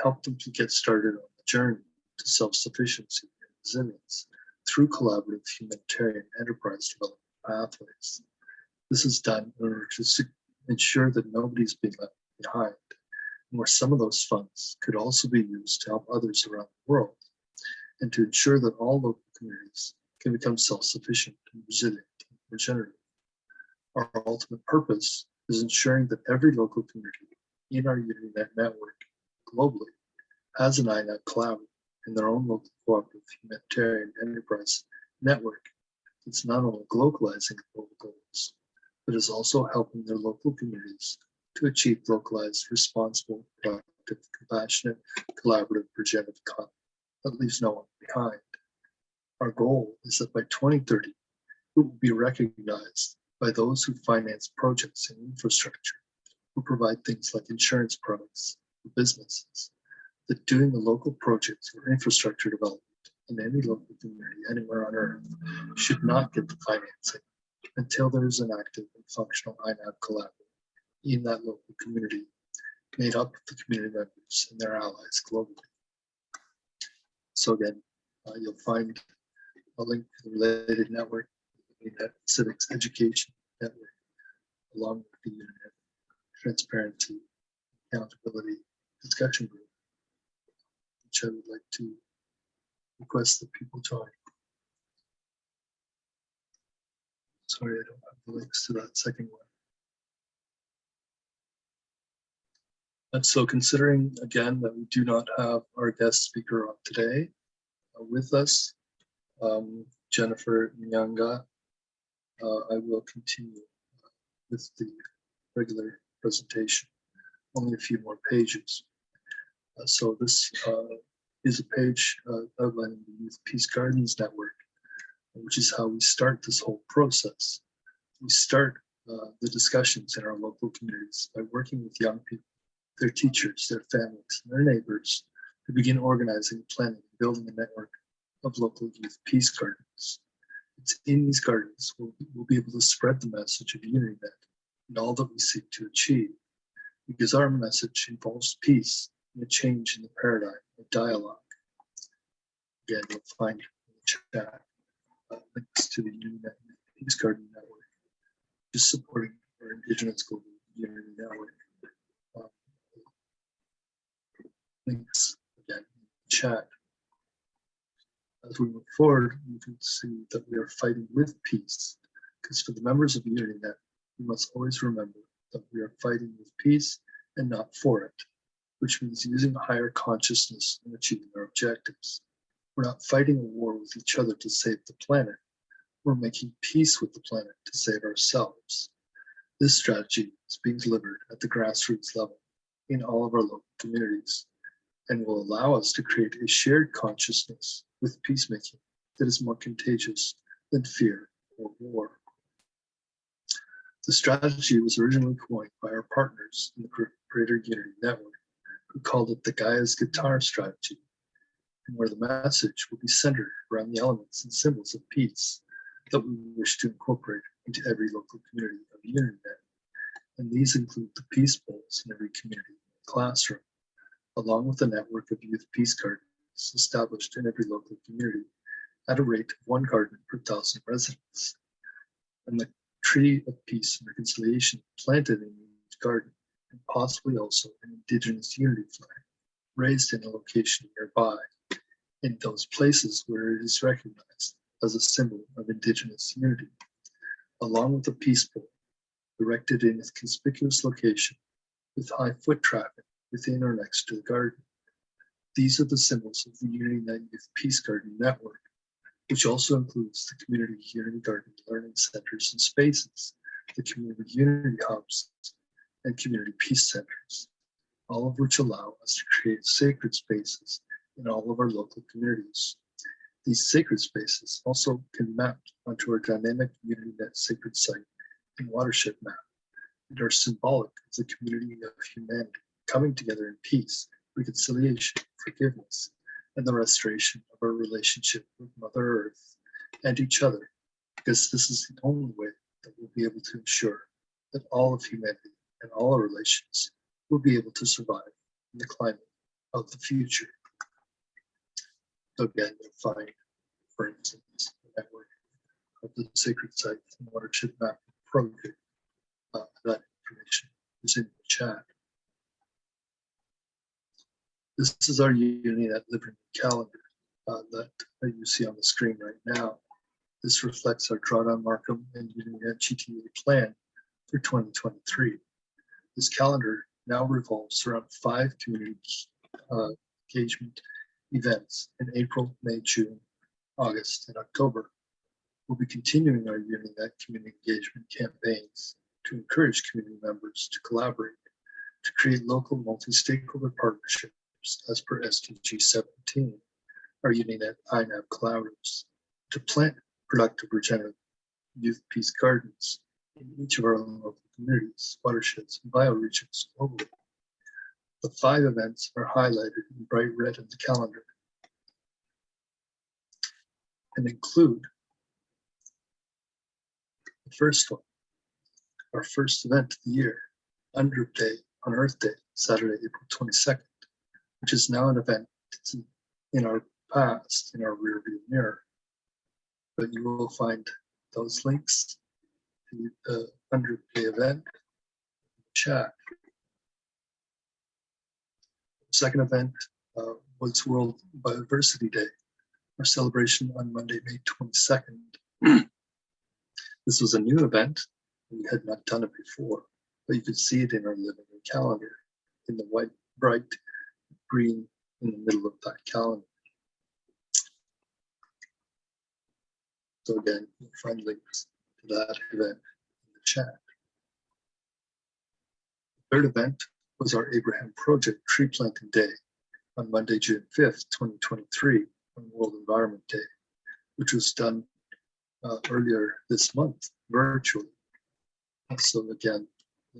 help them to get started on the journey to self-sufficiency and resilience through collaborative humanitarian enterprise development pathways. This is done in order to ensure that nobody's being left behind, and where some of those funds could also be used to help others around the world, and to ensure that all local communities can become self-sufficient and resilient and regenerative. Our ultimate purpose is ensuring that every local community in our UnityNet network globally has an INAB collaborative in their own local cooperative humanitarian enterprise network that's not only localizing global goals, but is also helping their local communities to achieve localized, responsible, productive, compassionate, collaborative, regenerative economy that leaves no one behind. Our goal is that by 2030, it will be recognized by those who finance projects and infrastructure, who provide things like insurance products for businesses, that doing the local projects or infrastructure development in any local community anywhere on Earth should not get the financing until there is an active and functional INAB collaborative in that local community, made up of the community members and their allies globally. So again, you'll find a link to the related network, the UnityNet Civics Education Network, along with the UnityNet Transparency, Accountability Discussion Group, which I would like to request that people join. Sorry, I don't have the links to that second one. And so considering, again, that we do not have our guest speaker on today with us, Jennifer Nyanga, I will continue with the regular presentation, only a few more pages. So this is a page outlining the Youth Peace Gardens Network, which is how we start this whole process. We start the discussions in our local communities by working with young people, their teachers, their families, and their neighbors to begin organizing, planning, and building a network of local youth peace gardens. It's in these gardens we'll be able to spread the message of UnityNet and all that we seek to achieve, because our message involves peace and a change in the paradigm of dialogue. Again, you'll find in the chat links to the UnityNet Peace Garden Network, just supporting our Indigenous Global Unity Network. Links again in the chat. As we move forward, you can see that we are fighting with peace, because for the members of UnityNet, we must always remember that we are fighting with peace and not for it, which means using a higher consciousness in achieving our objectives. We're not fighting a war with each other to save the planet, we're making peace with the planet to save ourselves. This strategy is being delivered at the grassroots level in all of our local communities and will allow us to create a shared consciousness with peacemaking that is more contagious than fear or war. The strategy was originally coined by our partners in the Greater Unity Network, who called it the Gaia's Guitar Strategy, and where the message will be centered around the elements and symbols of peace that we wish to incorporate into every local community of UnityNet. And these include the peace bowls in every community classroom, along with a network of youth peace gardens established in every local community at a rate of 1 garden per 1,000 residents, and the tree of peace and reconciliation planted in each garden, and possibly also an Indigenous unity flag raised in a location nearby in those places where it is recognized as a symbol of Indigenous unity, along with a peace bowl erected in a conspicuous location with high foot traffic within or next to the garden. These are the symbols of the UnityNet Youth Peace Garden Network, which also includes the Community Unity Garden Learning Centers and Spaces, the Community Unity Hubs, and Community Peace Centers, all of which allow us to create sacred spaces in all of our local communities. These sacred spaces also can map onto our dynamic UnityNet sacred site and watershed map, and are symbolic of the community of humanity coming together in peace, reconciliation, forgiveness, and the restoration of our relationship with Mother Earth and each other, because this is the only way that we'll be able to ensure that all of humanity and all our relations will be able to survive in the climate of the future. So again, you'll find, for instance, the network of the sacred sites and watershed map project. That information is in the chat. This is our UnityNet Living calendar that you see on the screen right now. This reflects our Drawdown Markham and UnityNet GTA plan for 2023. This calendar now revolves around 5 community engagement events in April, May, June, August, and October. We'll be continuing our UnityNet community engagement campaigns to encourage community members to collaborate, to create local multi-stakeholder partnerships as per SDG 17, our UnityNet INAB collaboratives, to plant productive regenerative youth peace gardens in each of our local communities, watersheds, and bioregions globally. The 5 events are highlighted in bright red in the calendar and include the first one, our first event of the year, Under Day on Earth Day, Saturday, April 22nd, which is now an event that's in our past, in our rearview mirror. But you will find those links to the Under Day event in the chat. The second event was World Biodiversity Day, our celebration on Monday, May 22nd. This was a new event. We had not done it before, but you could see it in our living room calendar in the white, bright green in the middle of that calendar. So again, you'll find links to that event in the chat. The third event was our Abraham Project Tree Planting Day on Monday, June 5th, 2023, on World Environment Day, which was done earlier this month virtually. So again,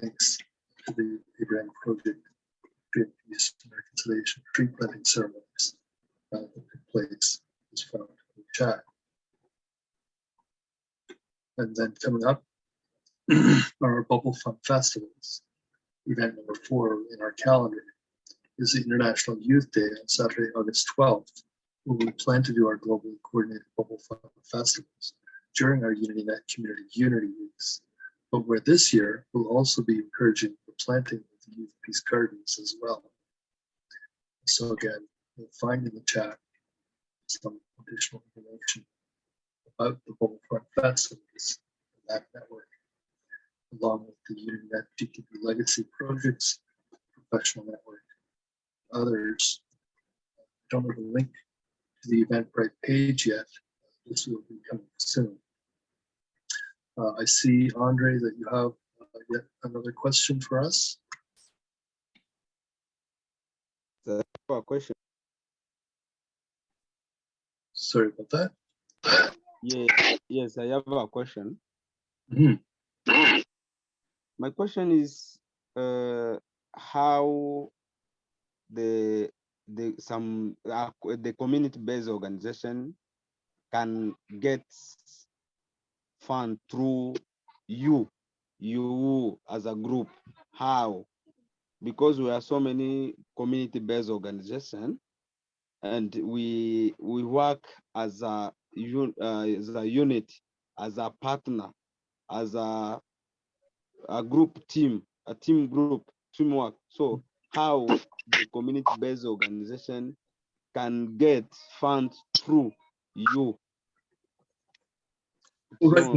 links to the Abraham Project Peace and Reconciliation tree planting ceremonies that took place is found in the chat. And then coming up are our Bubble Fun Festivals. Event number 4 in our calendar is the International Youth Day on Saturday, August 12th, where we plan to do our globally coordinated Bubble Fun Festivals during our UnityNet Community Unity Weeks, but where this year we'll also be encouraging the planting of the youth peace gardens as well. So again, you'll find in the chat some additional information about the Bubble Front Festivals and that network, along with the UnityNet GTP Legacy Projects Professional Network, others. I don't have a link to the Eventbrite page yet. This will be coming soon. I see, Andre, that you have yet another question for us. So, a question. Sorry about that. Yeah, yes, I have a question. Mhm. My question is how the community-based organization can get fund through you as a group. How? Because we are so many community-based organizations, and we work as a unit, as a partner, as a group team, a team group, teamwork. So how the community-based organization can get funds through you? Right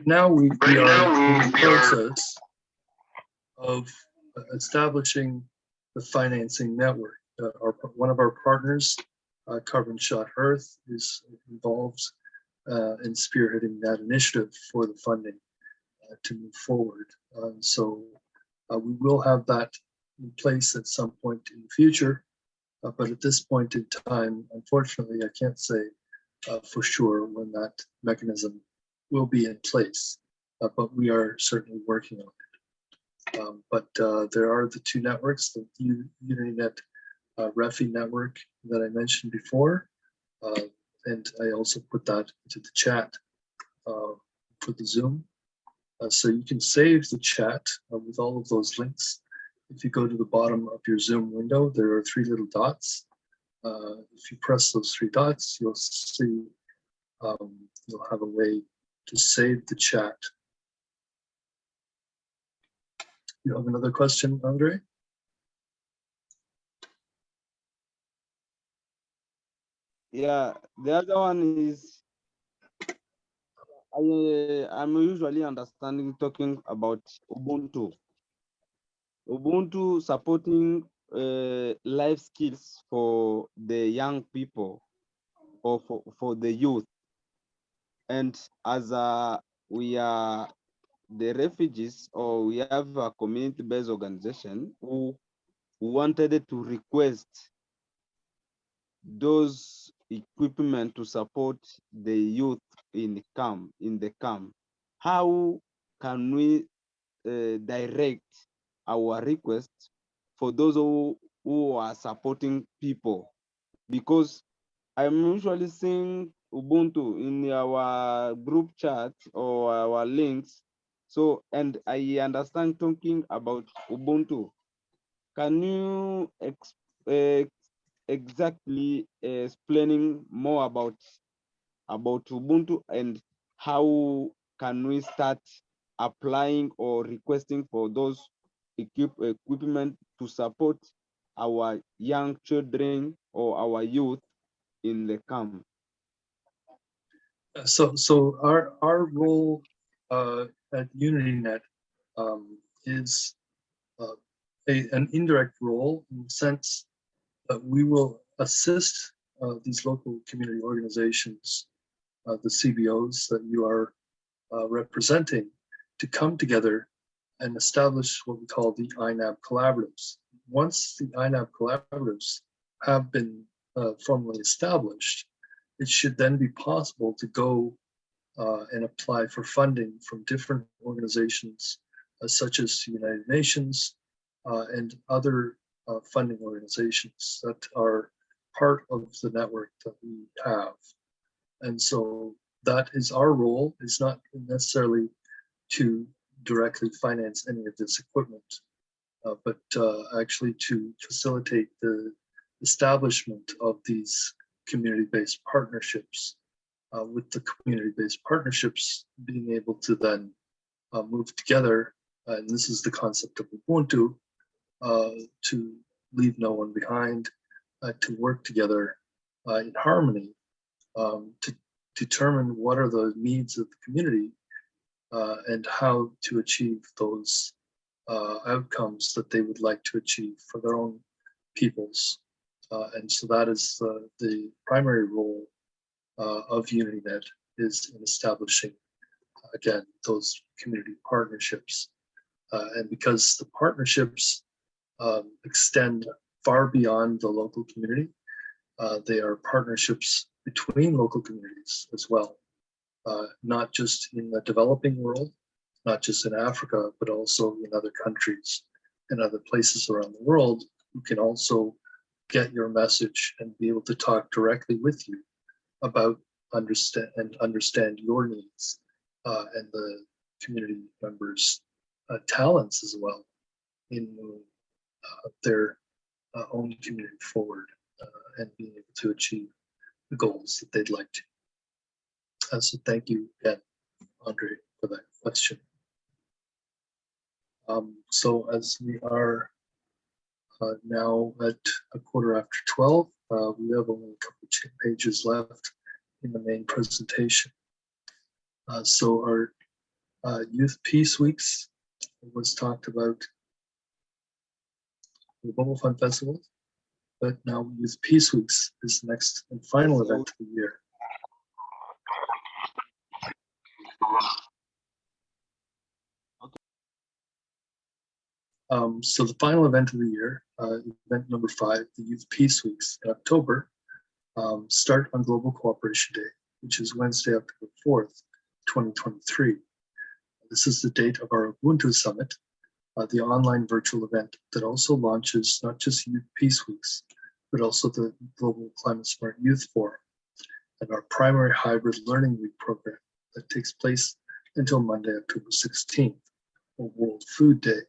now, we are in the process of establishing the financing network. One of our partners, Carbon Shot Earth, is involved in spearheading that initiative for the funding to move forward. So we will have that in place at some point in the future, but at this point in time, unfortunately, I can't say for sure when that mechanism will be in place, but we are certainly working on it. But there are the two networks, the UnityNet Refi network that I mentioned before, and I also put that into the chat for the Zoom. So you can save the chat with all of those links. If you go to the bottom of your Zoom window, there are three little dots. If you press those three dots, you'll see you'll have a way to save the chat. You have another question, Andre? Yeah, the other one is I'm usually talking about Ubuntu. Ubuntu supporting life skills for the young people or for the youth. And as we are the refugees, or we have a community-based organization who wanted to request those equipment to support the youth in the camp. How can we direct our request for those who are supporting people? Because I'm usually seeing Ubuntu in our group chat or our links. So, and I understand talking about Ubuntu. Can you exactly explaining more about Ubuntu and how can we start applying or requesting for those equipment to support our young children or our youth in the camp? So our role at UnityNet is an indirect role in the sense that we will assist these local community organizations, the CBOs that you are representing, to come together and establish what we call the INAB collaboratives. Once the INAB collaboratives have been formally established, it should then be possible to go and apply for funding from different organizations such as the United Nations and other funding organizations that are part of the network that we have. And so that is our role. It's not necessarily to directly finance any of this equipment, but actually to facilitate the establishment of these community-based partnerships, with the community-based partnerships being able to then move together, and this is the concept of Ubuntu, to leave no one behind, to work together in harmony, to determine what are the needs of the community and how to achieve those outcomes that they would like to achieve for their own peoples. And so that is the primary role of UnityNet, is in establishing, again, those community partnerships. And because the partnerships extend far beyond the local community, they are partnerships between local communities as well, not just in the developing world, not just in Africa, but also in other countries and other places around the world who can also get your message and be able to talk directly with you about understand your needs and the community members' talents as well in moving their own community forward and being able to achieve the goals that they'd like to. So thank you again, Andre, for that question. So as we are now at 12:15, we have only a couple of pages left in the main presentation. So our Youth Peace Weeks was talked about the Global Fun Festival, but now Youth Peace Weeks is the next and final event of the year. So the final event of the year, event number 5, the Youth Peace Weeks in October, start on Global Cooperation Day, which is Wednesday, October 4th, 2023. This is the date of our Ubuntu Summit, the online virtual event that also launches not just Youth Peace Weeks, but also the Global Climate Smart Youth Forum and our primary hybrid learning week program that takes place until Monday, October 16th, or World Food Day.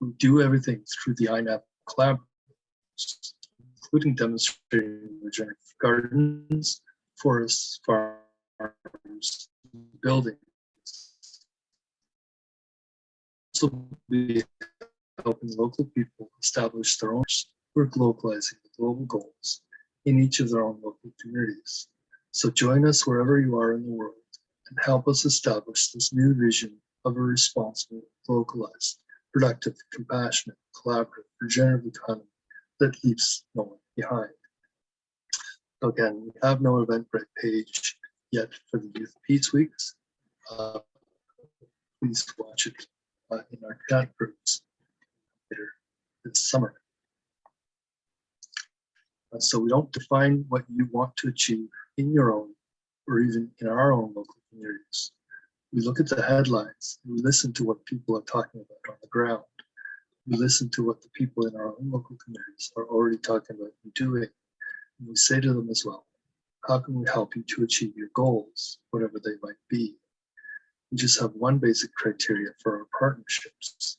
We do everything through the INAP collaborations, including demonstrating regenerative gardens, forests, farms, buildings. Also be helping local people establish their own. We're globalizing the global goals in each of their own local communities. So join us wherever you are in the world and help us establish this new vision of a responsible, localized, productive, compassionate, collaborative, regenerative economy that leaves no one behind. Again, we have no Eventbrite page yet for the Youth Peace Weeks. Please watch it in our chat groups later this summer. So we don't define what you want to achieve in your own or even in our own local communities. We look at the headlines, we listen to what people are talking about on the ground. We listen to what the people in our own local communities are already talking about and doing. And we say to them as well, how can we help you to achieve your goals, whatever they might be? We just have one basic criteria for our partnerships,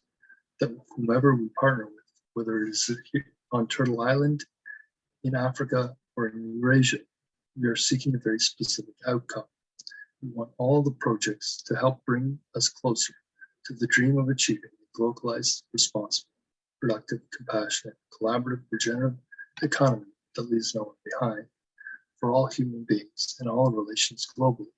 that whomever we partner with, whether it is here on Turtle Island, in Africa, or in Eurasia, we are seeking a very specific outcome. We want all the projects to help bring us closer to the dream of achieving a localized, responsible, productive, compassionate, collaborative, regenerative economy that leaves no one behind for all human beings and all relations globally.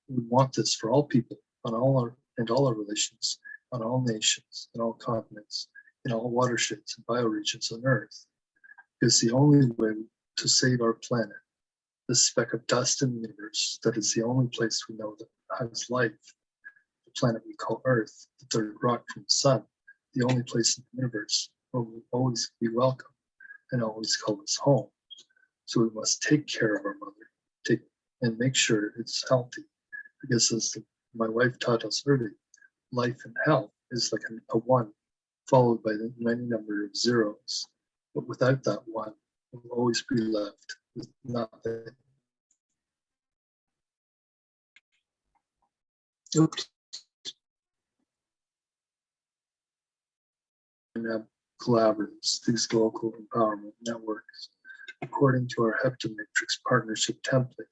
We want this for all people on all our relations on all nations, in all continents, in all watersheds and bioregions on Earth. Because the only way to save our planet, this speck of dust in the universe that is the only place we know that has life, the planet we call Earth, the third rock from the sun, the only place in the universe where we'll always be welcome and always call us home. So we must take care of our mother, and make sure it's healthy. Because as my wife taught us early, life and health is like a one followed by the many number of zeros. But without that one, we'll always be left with nothing. Oops. And have collaboratives, these local empowerment networks, according to our heptamatrix partnership template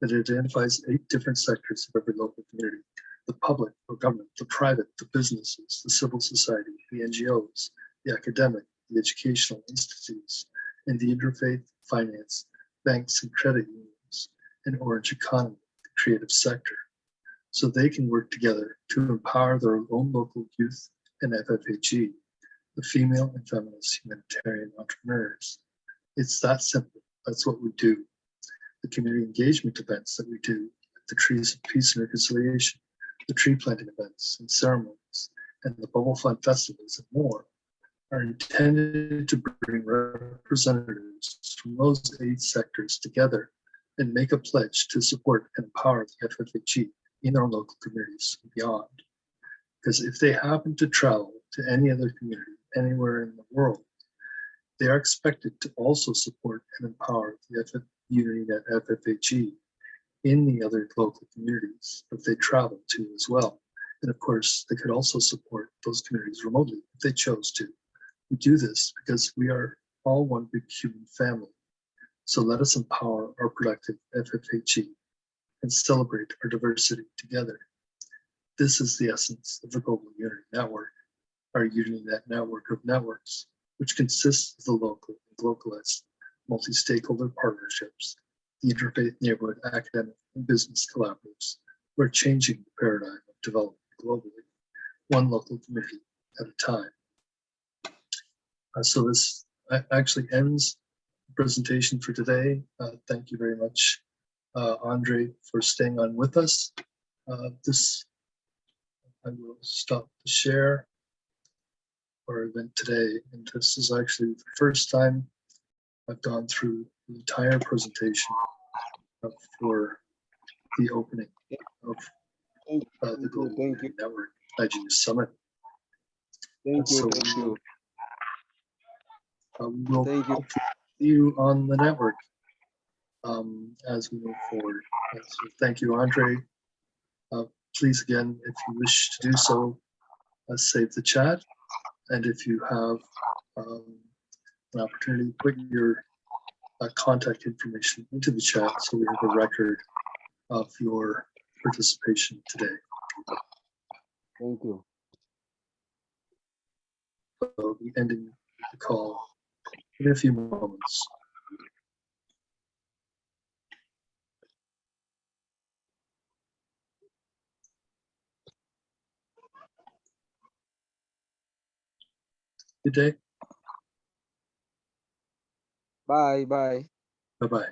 that identifies 8 different sectors of every local community: the public or government, the private, the businesses, the civil society, the NGOs, the academic, the educational institutes, and the interfaith, finance, banks and credit unions, and orange economy, the creative sector, so they can work together to empower their own local youth and FFAG, the female and feminist humanitarian entrepreneurs. It's that simple. That's what we do. The community engagement events that we do the trees of peace and reconciliation, the tree planting events and ceremonies, and the Bubble Fund festivals and more are intended to bring representatives from those 8 sectors together and make a pledge to support and empower the FFHE in our local communities and beyond. Because if they happen to travel to any other community anywhere in the world, they are expected to also support and empower the UnityNet FFHE in the other local communities that they travel to as well. And of course, they could also support those communities remotely if they chose to. We do this because we are all one big human family. So let us empower our productive FFHE and celebrate our diversity together. This is the essence of the Global Unity Network, our UnityNet network of networks, which consists of the local and localized multi-stakeholder partnerships, the interfaith neighborhood academic and business collaboratives who are changing the paradigm of development globally, one local community at a time. So this actually ends the presentation for today. Thank you very much, Andre, for staying on with us. I will stop the share for our event today. And this is actually the first time I've gone through the entire presentation for the opening of the Global Unity Network Indigenous Summit. Thank you. We'll hopefully see you on the network as we move forward. So thank you, Andre. Please, again, if you wish to do so, save the chat. And if you have an opportunity, put your contact information into the chat so we have a record of your participation today. Thank you. I'll be ending the call in a few moments. Good day. Bye. Bye-bye.